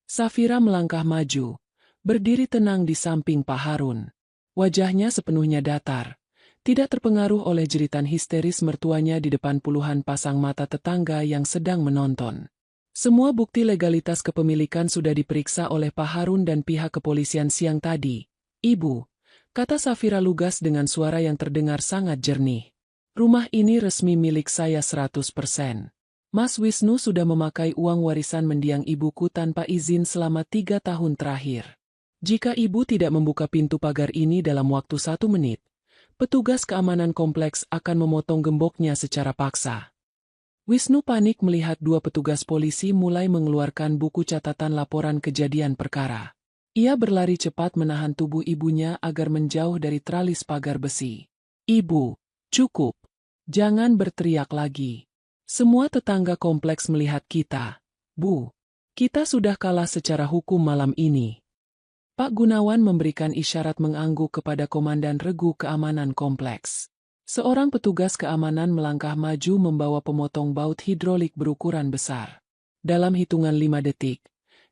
Safira melangkah maju, berdiri tenang di samping Pak Harun. Wajahnya sepenuhnya datar, tidak terpengaruh oleh jeritan histeris mertuanya di depan puluhan pasang mata tetangga yang sedang menonton. Semua bukti legalitas kepemilikan sudah diperiksa oleh Pak Harun dan pihak kepolisian siang tadi. Ibu, kata Safira lugas dengan suara yang terdengar sangat jernih. Rumah ini resmi milik saya 100%. Mas Wisnu sudah memakai uang warisan mendiang ibuku tanpa izin selama 3 tahun terakhir. Jika ibu tidak membuka pintu pagar ini dalam waktu 1 menit, petugas keamanan kompleks akan memotong gemboknya secara paksa. Wisnu panik melihat 2 petugas polisi mulai mengeluarkan buku catatan laporan kejadian perkara. Ia berlari cepat menahan tubuh ibunya agar menjauh dari tralis pagar besi. Ibu, cukup. Jangan berteriak lagi. Semua tetangga kompleks melihat kita. Bu, kita sudah kalah secara hukum malam ini. Pak Gunawan memberikan isyarat mengangguk kepada Komandan Regu Keamanan Kompleks. Seorang petugas keamanan melangkah maju membawa pemotong baut hidrolik berukuran besar. Dalam hitungan 5 detik,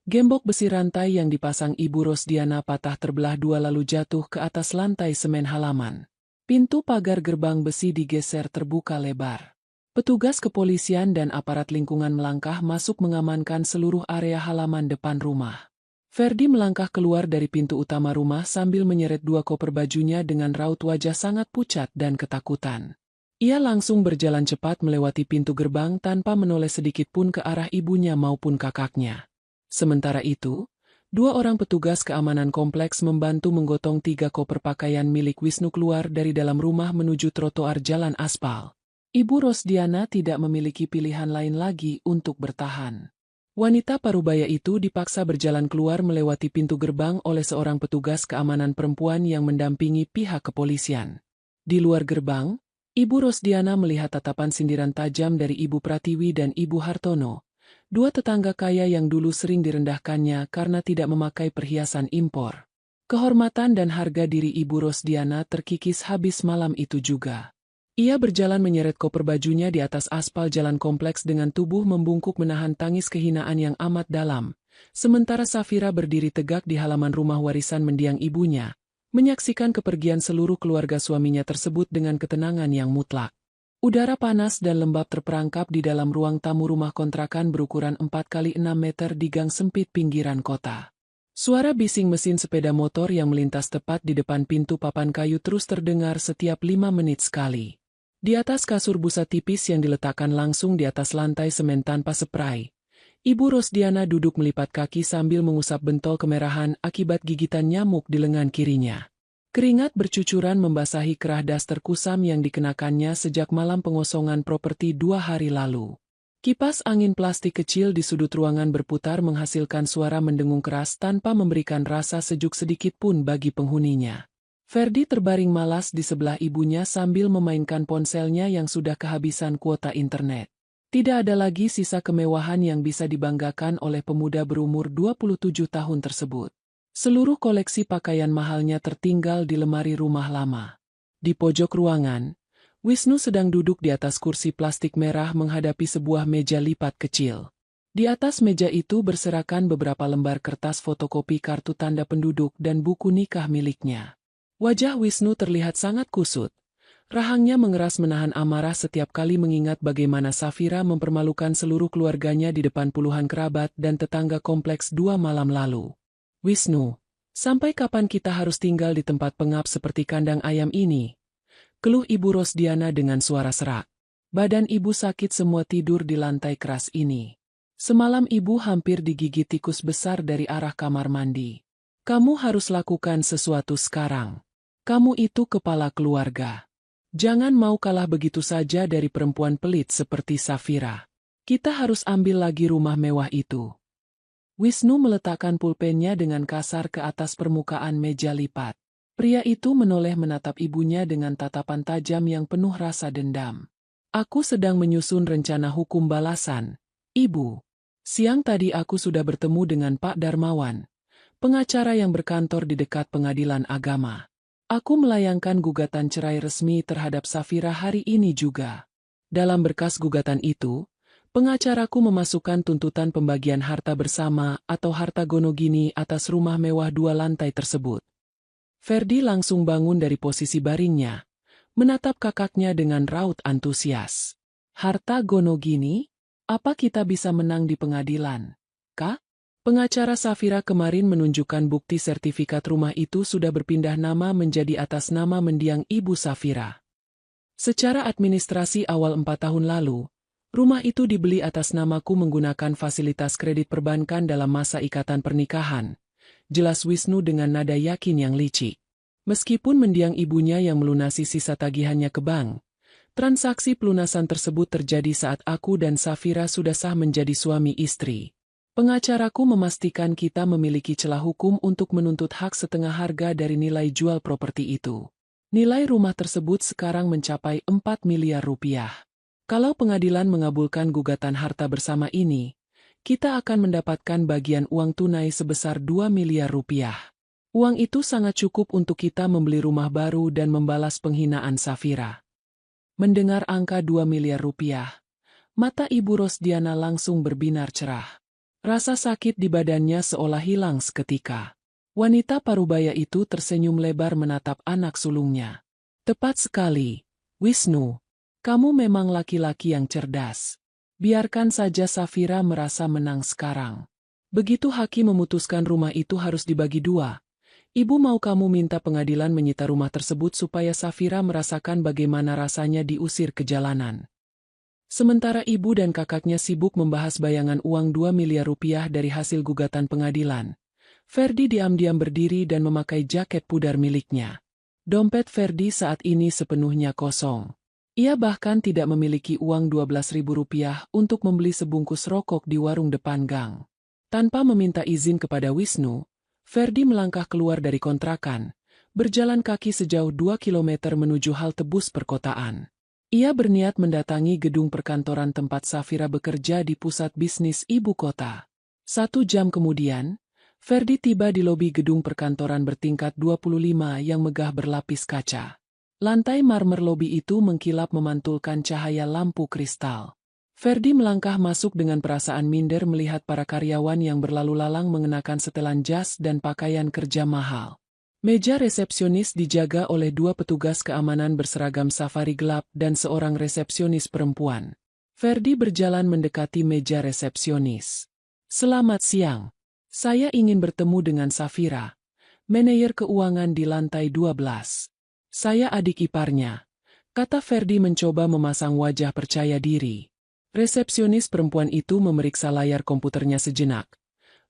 gembok besi rantai yang dipasang Ibu Rosdiana patah terbelah 2 lalu jatuh ke atas lantai semen halaman. Pintu pagar gerbang besi digeser terbuka lebar. Petugas kepolisian dan aparat lingkungan melangkah masuk mengamankan seluruh area halaman depan rumah. Ferdi melangkah keluar dari pintu utama rumah sambil menyeret 2 koper bajunya dengan raut wajah sangat pucat dan ketakutan. Ia langsung berjalan cepat melewati pintu gerbang tanpa menoleh sedikit pun ke arah ibunya maupun kakaknya. Sementara itu, 2 orang petugas keamanan kompleks membantu menggotong 3 koper pakaian milik Wisnu keluar dari dalam rumah menuju trotoar jalan aspal. Ibu Rosdiana tidak memiliki pilihan lain lagi untuk bertahan. Wanita parubaya itu dipaksa berjalan keluar melewati pintu gerbang oleh seorang petugas keamanan perempuan yang mendampingi pihak kepolisian. Di luar gerbang, Ibu Rosdiana melihat tatapan sindiran tajam dari Ibu Pratiwi dan Ibu Hartono, 2 tetangga kaya yang dulu sering direndahkannya karena tidak memakai perhiasan impor. Kehormatan dan harga diri Ibu Rosdiana terkikis habis malam itu juga. Ia berjalan menyeret koper bajunya di atas aspal jalan kompleks dengan tubuh membungkuk menahan tangis kehinaan yang amat dalam, sementara Safira berdiri tegak di halaman rumah warisan mendiang ibunya, menyaksikan kepergian seluruh keluarga suaminya tersebut dengan ketenangan yang mutlak. Udara panas dan lembab terperangkap di dalam ruang tamu rumah kontrakan berukuran 4x6 meter di gang sempit pinggiran kota. Suara bising mesin sepeda motor yang melintas tepat di depan pintu papan kayu terus terdengar setiap 5 menit sekali. Di atas kasur busa tipis yang diletakkan langsung di atas lantai semen tanpa spray, Ibu Rosdiana duduk melipat kaki sambil mengusap bentol kemerahan akibat gigitan nyamuk di lengan kirinya. Keringat bercucuran membasahi kerah daster kusam yang dikenakannya sejak malam pengosongan properti 2 hari lalu. Kipas angin plastik kecil di sudut ruangan berputar menghasilkan suara mendengung keras tanpa memberikan rasa sejuk sedikit pun bagi penghuninya. Ferdi terbaring malas di sebelah ibunya sambil memainkan ponselnya yang sudah kehabisan kuota internet. Tidak ada lagi sisa kemewahan yang bisa dibanggakan oleh pemuda berumur 27 tahun tersebut. Seluruh koleksi pakaian mahalnya tertinggal di lemari rumah lama. Di pojok ruangan, Wisnu sedang duduk di atas kursi plastik merah menghadapi sebuah meja lipat kecil. Di atas meja itu berserakan beberapa lembar kertas fotokopi kartu tanda penduduk dan buku nikah miliknya. Wajah Wisnu terlihat sangat kusut. Rahangnya mengeras menahan amarah setiap kali mengingat bagaimana Safira mempermalukan seluruh keluarganya di depan puluhan kerabat dan tetangga kompleks 2 malam lalu. Wisnu, sampai kapan kita harus tinggal di tempat pengap seperti kandang ayam ini? Keluh Ibu Rosdiana dengan suara serak. Badan ibu sakit semua tidur di lantai keras ini. Semalam ibu hampir digigit tikus besar dari arah kamar mandi. Kamu harus lakukan sesuatu sekarang. Kamu itu kepala keluarga. Jangan mau kalah begitu saja dari perempuan pelit seperti Safira. Kita harus ambil lagi rumah mewah itu. Wisnu meletakkan pulpennya dengan kasar ke atas permukaan meja lipat. Pria itu menoleh menatap ibunya dengan tatapan tajam yang penuh rasa dendam. Aku sedang menyusun rencana hukum balasan, Ibu. Siang tadi aku sudah bertemu dengan Pak Darmawan, pengacara yang berkantor di dekat pengadilan agama. Aku melayangkan gugatan cerai resmi terhadap Safira hari ini juga. Dalam berkas gugatan itu, pengacaraku memasukkan tuntutan pembagian harta bersama atau harta gonogini atas rumah mewah 2 lantai tersebut. Ferdi langsung bangun dari posisi baringnya, menatap kakaknya dengan raut antusias. Harta gonogini? Apa kita bisa menang di pengadilan, Kak? Pengacara Safira kemarin menunjukkan bukti sertifikat rumah itu sudah berpindah nama menjadi atas nama mendiang Ibu Safira. Secara administrasi awal 4 tahun lalu, rumah itu dibeli atas namaku menggunakan fasilitas kredit perbankan dalam masa ikatan pernikahan, jelas Wisnu dengan nada yakin yang licik. Meskipun mendiang ibunya yang melunasi sisa tagihannya ke bank, transaksi pelunasan tersebut terjadi saat aku dan Safira sudah sah menjadi suami istri. Pengacaraku memastikan kita memiliki celah hukum untuk menuntut hak setengah harga dari nilai jual properti itu. Nilai rumah tersebut sekarang mencapai 4 miliar rupiah. Kalau pengadilan mengabulkan gugatan harta bersama ini, kita akan mendapatkan bagian uang tunai sebesar 2 miliar rupiah. Uang itu sangat cukup untuk kita membeli rumah baru dan membalas penghinaan Safira. Mendengar angka 2 miliar rupiah, mata Ibu Rosdiana langsung berbinar cerah. Rasa sakit di badannya seolah hilang seketika. Wanita parubaya itu tersenyum lebar menatap anak sulungnya. Tepat sekali, Wisnu. Kamu memang laki-laki yang cerdas. Biarkan saja Safira merasa menang sekarang. Begitu hakim memutuskan rumah itu harus dibagi dua, ibu mau kamu minta pengadilan menyita rumah tersebut supaya Safira merasakan bagaimana rasanya diusir ke jalanan. Sementara ibu dan kakaknya sibuk membahas bayangan uang 2 miliar rupiah dari hasil gugatan pengadilan, Ferdi diam-diam berdiri dan memakai jaket pudar miliknya. Dompet Ferdi saat ini sepenuhnya kosong. Ia bahkan tidak memiliki uang 12.000 rupiah untuk membeli sebungkus rokok di warung depan gang. Tanpa meminta izin kepada Wisnu, Ferdi melangkah keluar dari kontrakan, berjalan kaki sejauh 2 kilometer menuju halte bus perkotaan. Ia berniat mendatangi gedung perkantoran tempat Safira bekerja di pusat bisnis ibu kota. 1 jam kemudian, Ferdi tiba di lobi gedung perkantoran bertingkat 25 yang megah berlapis kaca. Lantai marmer lobi itu mengkilap memantulkan cahaya lampu kristal. Ferdi melangkah masuk dengan perasaan minder melihat para karyawan yang berlalu lalang mengenakan setelan jas dan pakaian kerja mahal. Meja resepsionis dijaga oleh 2 petugas keamanan berseragam safari gelap dan seorang resepsionis perempuan. Ferdi berjalan mendekati meja resepsionis. "Selamat siang. Saya ingin bertemu dengan Safira, manajer keuangan di lantai 12. Saya adik iparnya," kata Ferdi mencoba memasang wajah percaya diri. Resepsionis perempuan itu memeriksa layar komputernya sejenak,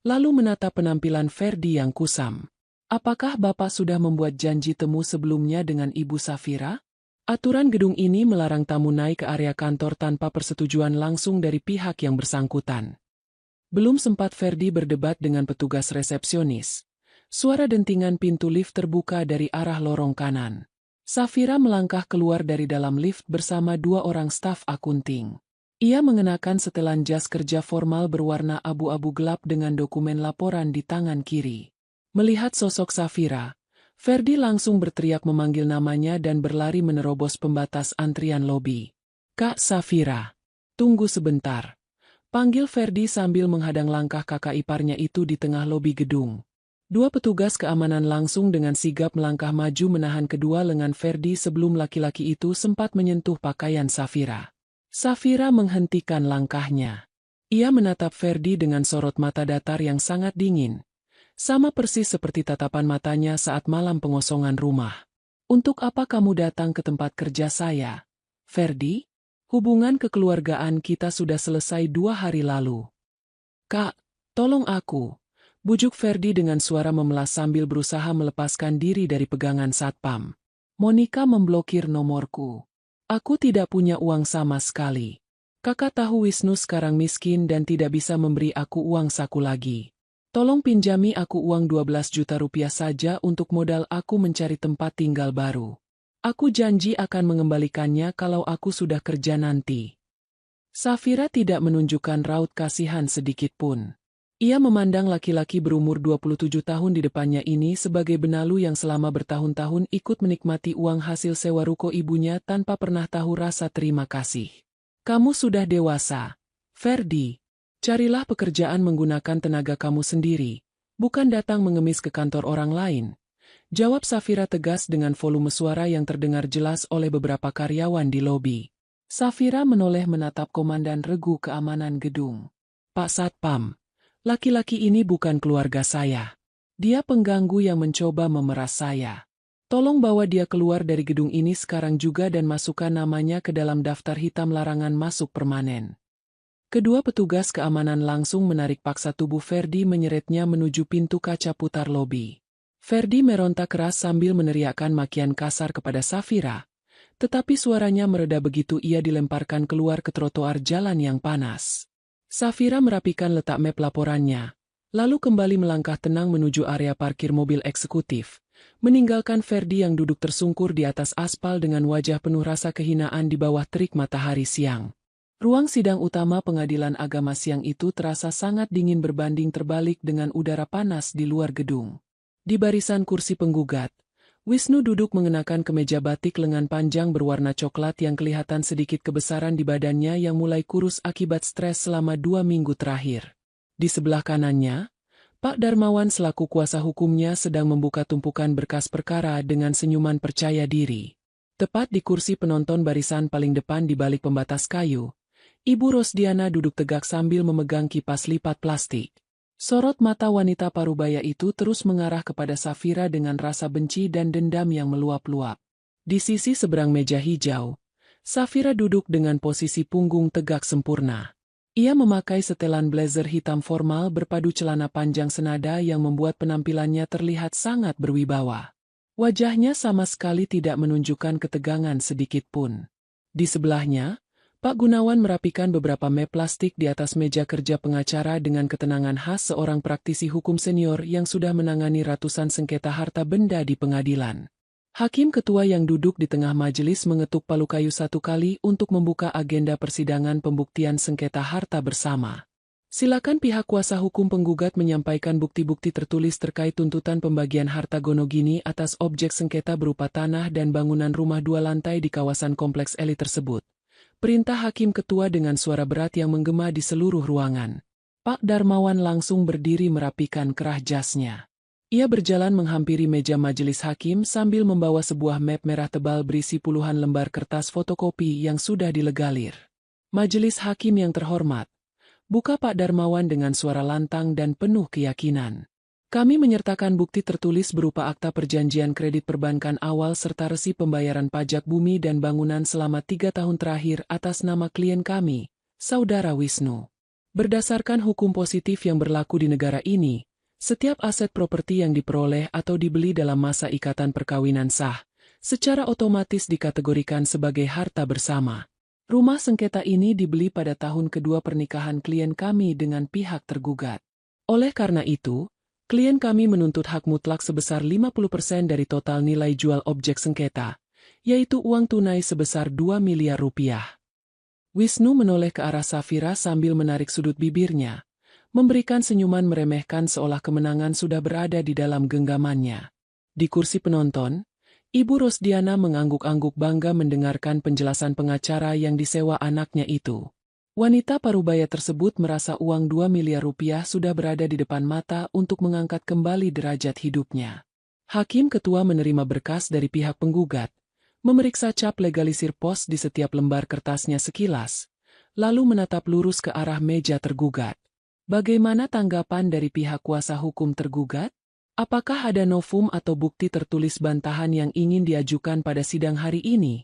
lalu menatap penampilan Ferdi yang kusam. "Apakah Bapak sudah membuat janji temu sebelumnya dengan Ibu Safira?" Aturan gedung ini melarang tamu naik ke area kantor tanpa persetujuan langsung dari pihak yang bersangkutan. Belum sempat Ferdi berdebat dengan petugas resepsionis, suara dentingan pintu lift terbuka dari arah lorong kanan. Safira melangkah keluar dari dalam lift bersama 2 orang staf akunting. Ia mengenakan setelan jas kerja formal berwarna abu-abu gelap dengan dokumen laporan di tangan kiri. Melihat sosok Safira, Ferdi langsung berteriak memanggil namanya dan berlari menerobos pembatas antrian lobi. "Kak Safira, tunggu sebentar," panggil Ferdi sambil menghadang langkah kakak iparnya itu di tengah lobi gedung. 2 petugas keamanan langsung dengan sigap melangkah maju menahan kedua lengan Ferdi sebelum laki-laki itu sempat menyentuh pakaian Safira. Safira menghentikan langkahnya. Ia menatap Ferdi dengan sorot mata datar yang sangat dingin. Sama persis seperti tatapan matanya saat malam pengosongan rumah. "Untuk apa kamu datang ke tempat kerja saya, Ferdi? Hubungan kekeluargaan kita sudah selesai 2 hari lalu." "Kak, tolong aku," bujuk Ferdi dengan suara memelas sambil berusaha melepaskan diri dari pegangan satpam. "Monica memblokir nomorku. Aku tidak punya uang sama sekali. Kakak tahu Wisnu sekarang miskin dan tidak bisa memberi aku uang saku lagi. Tolong pinjami aku uang 12 juta rupiah saja untuk modal aku mencari tempat tinggal baru. Aku janji akan mengembalikannya kalau aku sudah kerja nanti." Safira tidak menunjukkan raut kasihan sedikit pun. Ia memandang laki-laki berumur 27 tahun di depannya ini sebagai benalu yang selama bertahun-tahun ikut menikmati uang hasil sewa ruko ibunya tanpa pernah tahu rasa terima kasih. "Kamu sudah dewasa, Ferdi. Carilah pekerjaan menggunakan tenaga kamu sendiri, bukan datang mengemis ke kantor orang lain," jawab Safira tegas dengan volume suara yang terdengar jelas oleh beberapa karyawan di lobi. Safira menoleh menatap komandan regu keamanan gedung. "Pak Satpam, laki-laki ini bukan keluarga saya. Dia pengganggu yang mencoba memeras saya. Tolong bawa dia keluar dari gedung ini sekarang juga dan masukkan namanya ke dalam daftar hitam larangan masuk permanen." Kedua petugas keamanan langsung menarik paksa tubuh Ferdi menyeretnya menuju pintu kaca putar lobi. Ferdi meronta keras sambil meneriakkan makian kasar kepada Safira, tetapi suaranya mereda begitu ia dilemparkan keluar ke trotoar jalan yang panas. Safira merapikan letak map laporannya, lalu kembali melangkah tenang menuju area parkir mobil eksekutif, meninggalkan Ferdi yang duduk tersungkur di atas aspal dengan wajah penuh rasa kehinaan di bawah terik matahari siang. Ruang sidang utama pengadilan agama siang itu terasa sangat dingin berbanding terbalik dengan udara panas di luar gedung. Di barisan kursi penggugat, Wisnu duduk mengenakan kemeja batik lengan panjang berwarna coklat yang kelihatan sedikit kebesaran di badannya yang mulai kurus akibat stres selama 2 minggu terakhir. Di sebelah kanannya, Pak Darmawan selaku kuasa hukumnya sedang membuka tumpukan berkas perkara dengan senyuman percaya diri. Tepat di kursi penonton barisan paling depan di balik pembatas kayu, Ibu Rosdiana duduk tegak sambil memegang kipas lipat plastik. Sorot mata wanita parubaya itu terus mengarah kepada Safira dengan rasa benci dan dendam yang meluap-luap. Di sisi seberang meja hijau, Safira duduk dengan posisi punggung tegak sempurna. Ia memakai setelan blazer hitam formal berpadu celana panjang senada yang membuat penampilannya terlihat sangat berwibawa. Wajahnya sama sekali tidak menunjukkan ketegangan sedikit pun. Di sebelahnya, Pak Gunawan merapikan beberapa map plastik di atas meja kerja pengacara dengan ketenangan khas seorang praktisi hukum senior yang sudah menangani ratusan sengketa harta benda di pengadilan. Hakim ketua yang duduk di tengah majelis mengetuk palu kayu satu kali untuk membuka agenda persidangan pembuktian sengketa harta bersama. Silakan pihak kuasa hukum penggugat menyampaikan bukti-bukti tertulis terkait tuntutan pembagian harta Gonogini atas objek sengketa berupa tanah dan bangunan rumah 2 lantai di kawasan kompleks elit tersebut. Perintah hakim ketua dengan suara berat yang menggema di seluruh ruangan. Pak Darmawan langsung berdiri merapikan kerah jasnya. Ia berjalan menghampiri meja majelis hakim sambil membawa sebuah map merah tebal berisi puluhan lembar kertas fotokopi yang sudah dilegalir. Majelis hakim yang terhormat, buka Pak Darmawan dengan suara lantang dan penuh keyakinan. Kami menyertakan bukti tertulis berupa akta perjanjian kredit perbankan awal serta resi pembayaran pajak bumi dan bangunan selama 3 tahun terakhir atas nama klien kami, Saudara Wisnu. Berdasarkan hukum positif yang berlaku di negara ini, setiap aset properti yang diperoleh atau dibeli dalam masa ikatan perkawinan sah, secara otomatis dikategorikan sebagai harta bersama. Rumah sengketa ini dibeli pada tahun kedua pernikahan klien kami dengan pihak tergugat. Oleh karena itu, klien kami menuntut hak mutlak sebesar 50% dari total nilai jual objek sengketa, yaitu uang tunai sebesar 2 miliar rupiah. Wisnu menoleh ke arah Safira sambil menarik sudut bibirnya, memberikan senyuman meremehkan seolah kemenangan sudah berada di dalam genggamannya. Di kursi penonton, Ibu Rosdiana mengangguk-angguk bangga mendengarkan penjelasan pengacara yang disewa anaknya itu. Wanita parubaya tersebut merasa uang 2 miliar rupiah sudah berada di depan mata untuk mengangkat kembali derajat hidupnya. Hakim ketua menerima berkas dari pihak penggugat, memeriksa cap legalisir pos di setiap lembar kertasnya sekilas, lalu menatap lurus ke arah meja tergugat. Bagaimana tanggapan dari pihak kuasa hukum tergugat? Apakah ada novum atau bukti tertulis bantahan yang ingin diajukan pada sidang hari ini?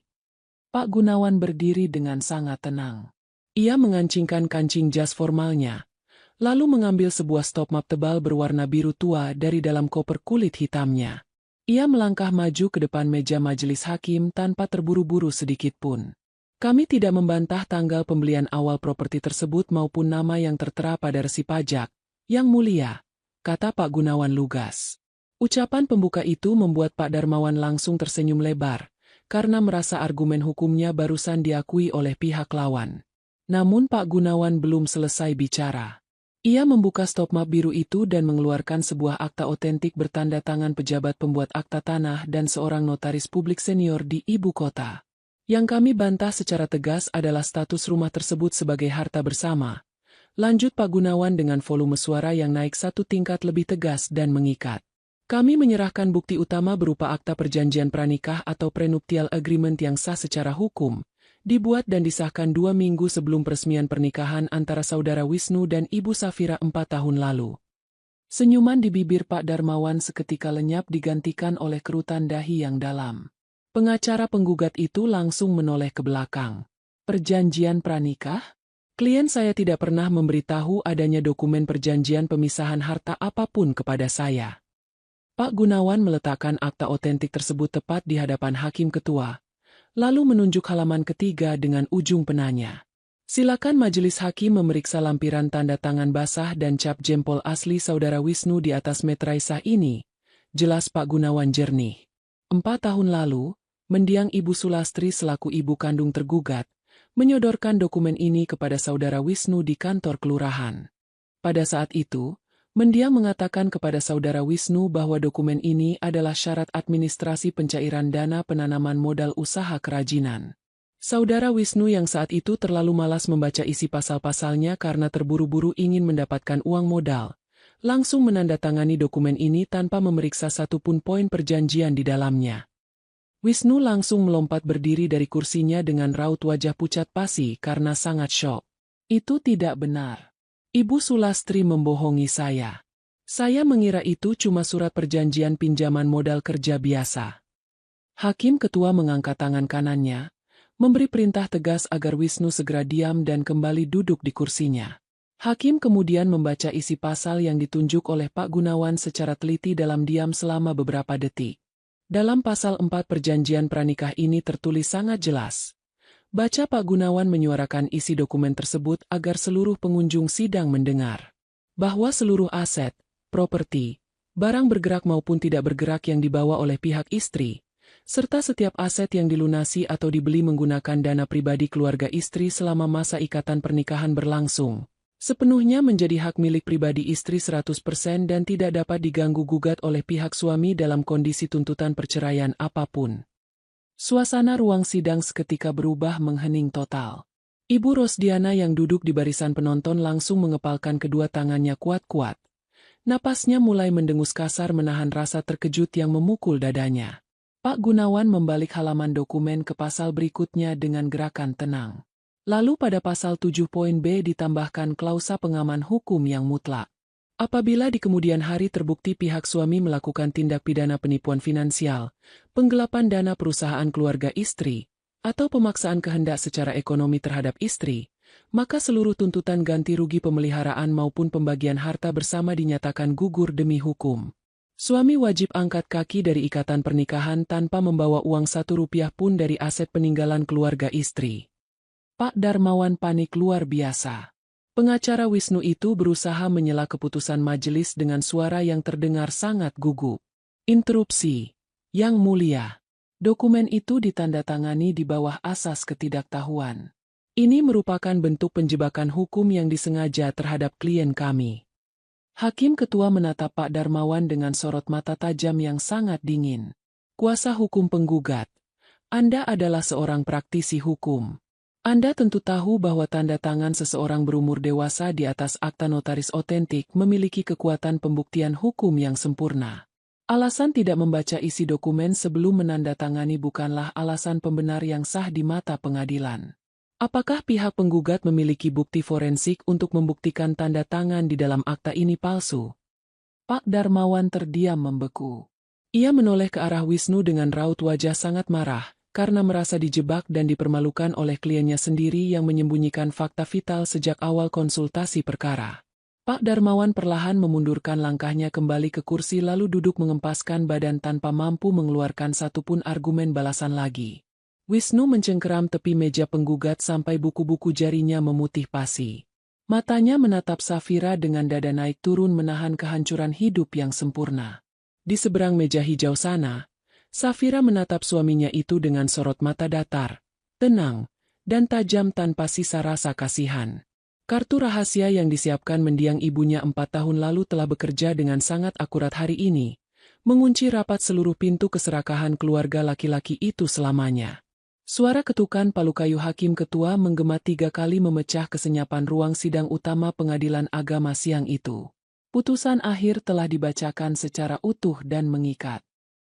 Pak Gunawan berdiri dengan sangat tenang. Ia mengancingkan kancing jas formalnya, lalu mengambil sebuah stop map tebal berwarna biru tua dari dalam koper kulit hitamnya. Ia melangkah maju ke depan meja majelis hakim tanpa terburu-buru sedikit pun. Kami tidak membantah tanggal pembelian awal properti tersebut maupun nama yang tertera pada resi pajak, Yang Mulia, kata Pak Gunawan lugas. Ucapan pembuka itu membuat Pak Darmawan langsung tersenyum lebar, karena merasa argumen hukumnya barusan diakui oleh pihak lawan. Namun Pak Gunawan belum selesai bicara. Ia membuka stop map biru itu dan mengeluarkan sebuah akta otentik bertanda tangan pejabat pembuat akta tanah dan seorang notaris publik senior di ibu kota. Yang kami bantah secara tegas adalah status rumah tersebut sebagai harta bersama. Lanjut Pak Gunawan dengan volume suara yang naik 1 tingkat lebih tegas dan mengikat. Kami menyerahkan bukti utama berupa akta perjanjian pranikah atau prenuptial agreement yang sah secara hukum, dibuat dan disahkan 2 minggu sebelum peresmian pernikahan antara Saudara Wisnu dan Ibu Safira 4 tahun lalu. Senyuman di bibir Pak Darmawan seketika lenyap digantikan oleh kerutan dahi yang dalam. Pengacara penggugat itu langsung menoleh ke belakang. Perjanjian pranikah? Klien saya tidak pernah memberitahu adanya dokumen perjanjian pemisahan harta apapun kepada saya. Pak Gunawan meletakkan akta otentik tersebut tepat di hadapan hakim ketua, lalu menunjuk halaman ketiga dengan ujung penanya. Silakan majelis hakim memeriksa lampiran tanda tangan basah dan cap jempol asli Saudara Wisnu di atas meterai sah ini, jelas Pak Gunawan jernih. 4 tahun lalu, mendiang Ibu Sulastri selaku ibu kandung tergugat, menyodorkan dokumen ini kepada Saudara Wisnu di kantor kelurahan. Pada saat itu, mendiang mengatakan kepada Saudara Wisnu bahwa dokumen ini adalah syarat administrasi pencairan dana penanaman modal usaha kerajinan. Saudara Wisnu yang saat itu terlalu malas membaca isi pasal-pasalnya karena terburu-buru ingin mendapatkan uang modal, langsung menandatangani dokumen ini tanpa memeriksa satupun poin perjanjian di dalamnya. Wisnu langsung melompat berdiri dari kursinya dengan raut wajah pucat pasi karena sangat syok. Itu tidak benar. Ibu Sulastri membohongi saya. Saya mengira itu cuma surat perjanjian pinjaman modal kerja biasa. Hakim Ketua mengangkat tangan kanannya, memberi perintah tegas agar Wisnu segera diam dan kembali duduk di kursinya. Hakim kemudian membaca isi pasal yang ditunjuk oleh Pak Gunawan secara teliti dalam diam selama beberapa detik. Dalam pasal 4 perjanjian pranikah ini tertulis sangat jelas. Baca Pak Gunawan menyuarakan isi dokumen tersebut agar seluruh pengunjung sidang mendengar. Bahwa seluruh aset, properti, barang bergerak maupun tidak bergerak yang dibawa oleh pihak istri, serta setiap aset yang dilunasi atau dibeli menggunakan dana pribadi keluarga istri selama masa ikatan pernikahan berlangsung, sepenuhnya menjadi hak milik pribadi istri 100% dan tidak dapat diganggu-gugat oleh pihak suami dalam kondisi tuntutan perceraian apapun. Suasana ruang sidang seketika berubah menghening total. Ibu Rosdiana yang duduk di barisan penonton langsung mengepalkan kedua tangannya kuat-kuat. Napasnya mulai mendengus kasar menahan rasa terkejut yang memukul dadanya. Pak Gunawan membalik halaman dokumen ke pasal berikutnya dengan gerakan tenang. Lalu pada pasal 7.b ditambahkan klausa pengaman hukum yang mutlak. Apabila di kemudian hari terbukti pihak suami melakukan tindak pidana penipuan finansial, penggelapan dana perusahaan keluarga istri, atau pemaksaan kehendak secara ekonomi terhadap istri, maka seluruh tuntutan ganti rugi pemeliharaan maupun pembagian harta bersama dinyatakan gugur demi hukum. Suami wajib angkat kaki dari ikatan pernikahan tanpa membawa uang 1 rupiah pun dari aset peninggalan keluarga istri. Pak Darmawan panik luar biasa. Pengacara Wisnu itu berusaha menyela keputusan majelis dengan suara yang terdengar sangat gugup. Interupsi. Yang mulia. Dokumen itu ditandatangani di bawah asas ketidaktahuan. Ini merupakan bentuk penjebakan hukum yang disengaja terhadap klien kami. Hakim Ketua menatap Pak Darmawan dengan sorot mata tajam yang sangat dingin. Kuasa hukum penggugat. Anda adalah seorang praktisi hukum. Anda tentu tahu bahwa tanda tangan seseorang berumur dewasa di atas akta notaris otentik memiliki kekuatan pembuktian hukum yang sempurna. Alasan tidak membaca isi dokumen sebelum menandatangani bukanlah alasan pembenar yang sah di mata pengadilan. Apakah pihak penggugat memiliki bukti forensik untuk membuktikan tanda tangan di dalam akta ini palsu? Pak Darmawan terdiam membeku. Ia menoleh ke arah Wisnu dengan raut wajah sangat marah, karena merasa dijebak dan dipermalukan oleh kliennya sendiri yang menyembunyikan fakta vital sejak awal konsultasi perkara. Pak Darmawan perlahan memundurkan langkahnya kembali ke kursi lalu duduk mengempaskan badan tanpa mampu mengeluarkan satupun argumen balasan lagi. Wisnu mencengkeram tepi meja penggugat sampai buku-buku jarinya memutih pasi. Matanya menatap Safira dengan dada naik turun menahan kehancuran hidup yang sempurna. Di seberang meja hijau sana, Safira menatap suaminya itu dengan sorot mata datar, tenang, dan tajam tanpa sisa rasa kasihan. Kartu rahasia yang disiapkan mendiang ibunya 4 tahun lalu telah bekerja dengan sangat akurat hari ini, mengunci rapat seluruh pintu keserakahan keluarga laki-laki itu selamanya. Suara ketukan palu kayu Hakim Ketua menggema 3 kali memecah kesenyapan ruang sidang utama Pengadilan Agama siang itu. Putusan akhir telah dibacakan secara utuh dan mengikat.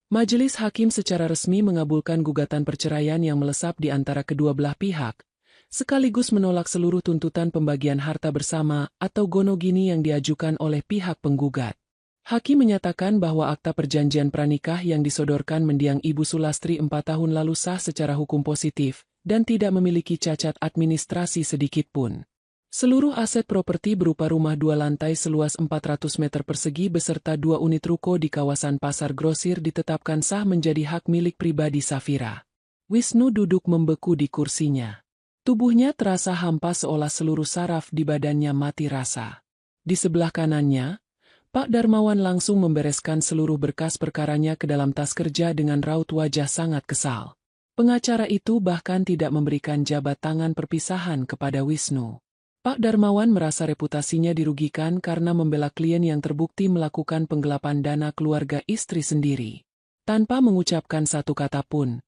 Majelis Hakim secara resmi mengabulkan gugatan perceraian yang melesat di antara kedua belah pihak, sekaligus menolak seluruh tuntutan pembagian harta bersama atau gonogini yang diajukan oleh pihak penggugat. Hakim menyatakan bahwa akta perjanjian pranikah yang disodorkan mendiang Ibu Sulastri 4 tahun lalu sah secara hukum positif dan tidak memiliki cacat administrasi sedikitpun. Seluruh aset properti berupa rumah 2 lantai seluas 400 meter persegi beserta 2 unit ruko di kawasan Pasar Grosir ditetapkan sah menjadi hak milik pribadi Safira. Wisnu duduk membeku di kursinya. Tubuhnya terasa hampa seolah seluruh saraf di badannya mati rasa. Di sebelah kanannya, Pak Darmawan langsung membereskan seluruh berkas perkaranya ke dalam tas kerja dengan raut wajah sangat kesal. Pengacara itu bahkan tidak memberikan jabat tangan perpisahan kepada Wisnu. Pak Darmawan merasa reputasinya dirugikan karena membela klien yang terbukti melakukan penggelapan dana keluarga istri sendiri. Tanpa mengucapkan satu kata pun,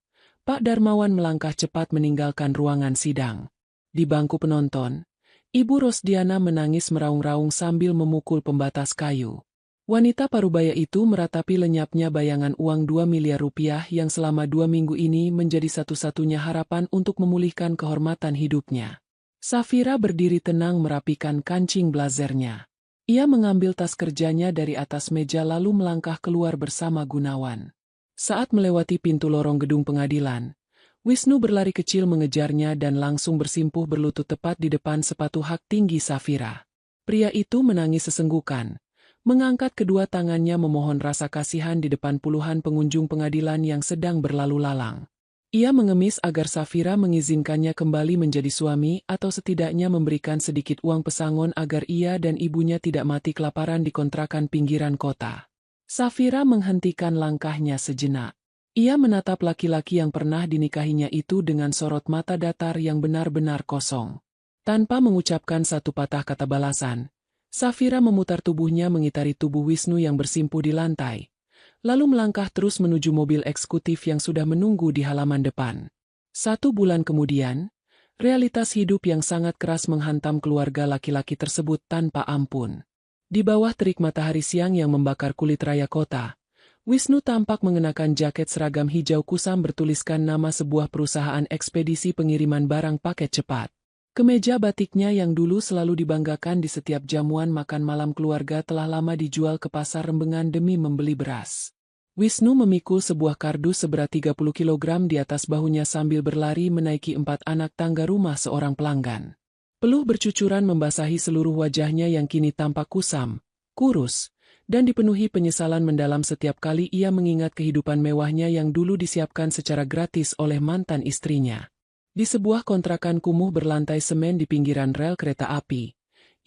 Pak Darmawan melangkah cepat meninggalkan ruangan sidang. Di bangku penonton, Ibu Rosdiana menangis meraung-raung sambil memukul pembatas kayu. Wanita parubaya itu meratapi lenyapnya bayangan uang 2 miliar rupiah yang selama 2 minggu ini menjadi satu-satunya harapan untuk memulihkan kehormatan hidupnya. Safira berdiri tenang merapikan kancing blazernya. Ia mengambil tas kerjanya dari atas meja lalu melangkah keluar bersama Gunawan. Saat melewati pintu lorong gedung pengadilan, Wisnu berlari kecil mengejarnya dan langsung bersimpuh berlutut tepat di depan sepatu hak tinggi Safira. Pria itu menangis sesenggukan. Mengangkat kedua tangannya memohon rasa kasihan di depan puluhan pengunjung pengadilan yang sedang berlalu lalang. Ia mengemis agar Safira mengizinkannya kembali menjadi suami atau setidaknya memberikan sedikit uang pesangon agar ia dan ibunya tidak mati kelaparan di kontrakan pinggiran kota. Safira menghentikan langkahnya sejenak. Ia menatap laki-laki yang pernah dinikahinya itu dengan sorot mata datar yang benar-benar kosong. Tanpa mengucapkan satu patah kata balasan, Safira memutar tubuhnya mengitari tubuh Wisnu yang bersimpuh di lantai, lalu melangkah terus menuju mobil eksekutif yang sudah menunggu di halaman depan. 1 bulan kemudian, realitas hidup yang sangat keras menghantam keluarga laki-laki tersebut tanpa ampun. Di bawah terik matahari siang yang membakar kulit raya kota, Wisnu tampak mengenakan jaket seragam hijau kusam bertuliskan nama sebuah perusahaan ekspedisi pengiriman barang paket cepat. Kemeja batiknya yang dulu selalu dibanggakan di setiap jamuan makan malam keluarga telah lama dijual ke pasar Rembengan demi membeli beras. Wisnu memikul sebuah kardus seberat 30 kg di atas bahunya sambil berlari menaiki 4 anak tangga rumah seorang pelanggan. Peluh bercucuran membasahi seluruh wajahnya yang kini tampak kusam, kurus, dan dipenuhi penyesalan mendalam setiap kali ia mengingat kehidupan mewahnya yang dulu disiapkan secara gratis oleh mantan istrinya. Di sebuah kontrakan kumuh berlantai semen di pinggiran rel kereta api,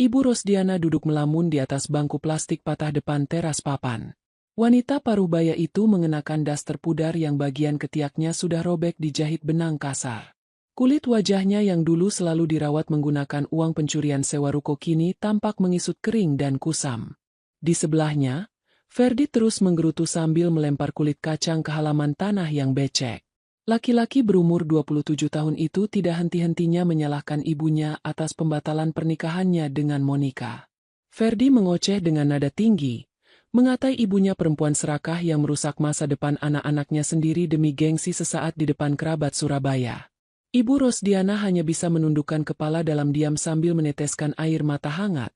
Ibu Rosdiana duduk melamun di atas bangku plastik patah depan teras papan. Wanita parubaya itu mengenakan daster pudar yang bagian ketiaknya sudah robek dijahit benang kasar. Kulit wajahnya yang dulu selalu dirawat menggunakan uang pencurian sewa ruko kini tampak mengisut kering dan kusam. Di sebelahnya, Ferdi terus menggerutu sambil melempar kulit kacang ke halaman tanah yang becek. Laki-laki berumur 27 tahun itu tidak henti-hentinya menyalahkan ibunya atas pembatalan pernikahannya dengan Monica. Ferdi mengoceh dengan nada tinggi, mengatai ibunya perempuan serakah yang merusak masa depan anak-anaknya sendiri demi gengsi sesaat di depan kerabat Surabaya. Ibu Rosdiana hanya bisa menundukkan kepala dalam diam sambil meneteskan air mata hangat,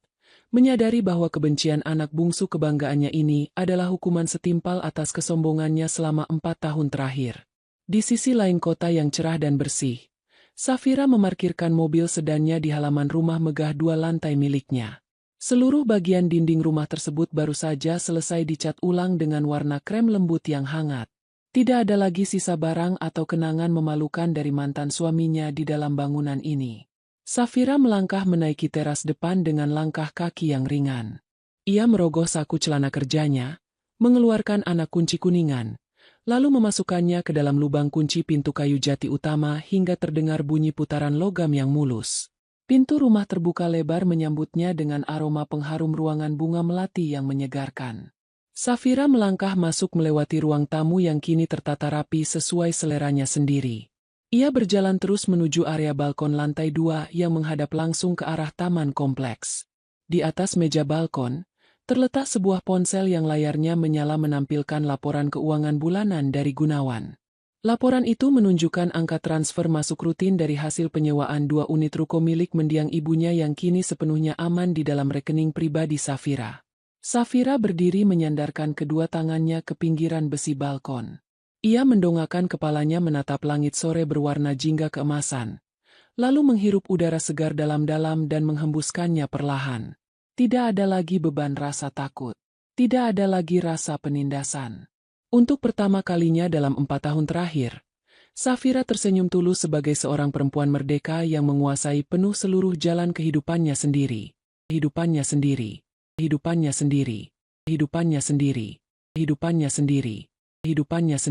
menyadari bahwa kebencian anak bungsu kebanggaannya ini adalah hukuman setimpal atas kesombongannya selama 4 tahun terakhir. Di sisi lain kota yang cerah dan bersih, Safira memarkirkan mobil sedannya di halaman rumah megah 2 lantai miliknya. Seluruh bagian dinding rumah tersebut baru saja selesai dicat ulang dengan warna krem lembut yang hangat. Tidak ada lagi sisa barang atau kenangan memalukan dari mantan suaminya di dalam bangunan ini. Safira melangkah menaiki teras depan dengan langkah kaki yang ringan. Ia merogoh saku celana kerjanya, mengeluarkan anak kunci kuningan, lalu memasukkannya ke dalam lubang kunci pintu kayu jati utama hingga terdengar bunyi putaran logam yang mulus. Pintu rumah terbuka lebar menyambutnya dengan aroma pengharum ruangan bunga melati yang menyegarkan. Safira melangkah masuk melewati ruang tamu yang kini tertata rapi sesuai seleranya sendiri. Ia berjalan terus menuju area balkon lantai 2 yang menghadap langsung ke arah taman kompleks. Di atas meja balkon, terletak sebuah ponsel yang layarnya menyala menampilkan laporan keuangan bulanan dari Gunawan. Laporan itu menunjukkan angka transfer masuk rutin dari hasil penyewaan 2 unit ruko milik mendiang ibunya yang kini sepenuhnya aman di dalam rekening pribadi Safira. Safira berdiri menyandarkan kedua tangannya ke pinggiran besi balkon. Ia mendongakkan kepalanya menatap langit sore berwarna jingga keemasan, lalu menghirup udara segar dalam-dalam dan menghembuskannya perlahan. Tidak ada lagi beban rasa takut. Tidak ada lagi rasa penindasan. Untuk pertama kalinya dalam 4 tahun terakhir, Safira tersenyum tulus sebagai seorang perempuan merdeka yang menguasai penuh seluruh jalan kehidupannya sendiri. Kehidupannya sendiri. Kehidupannya sendiri. Kehidupannya sendiri. Kehidupannya sendiri. Kehidupannya sendiri.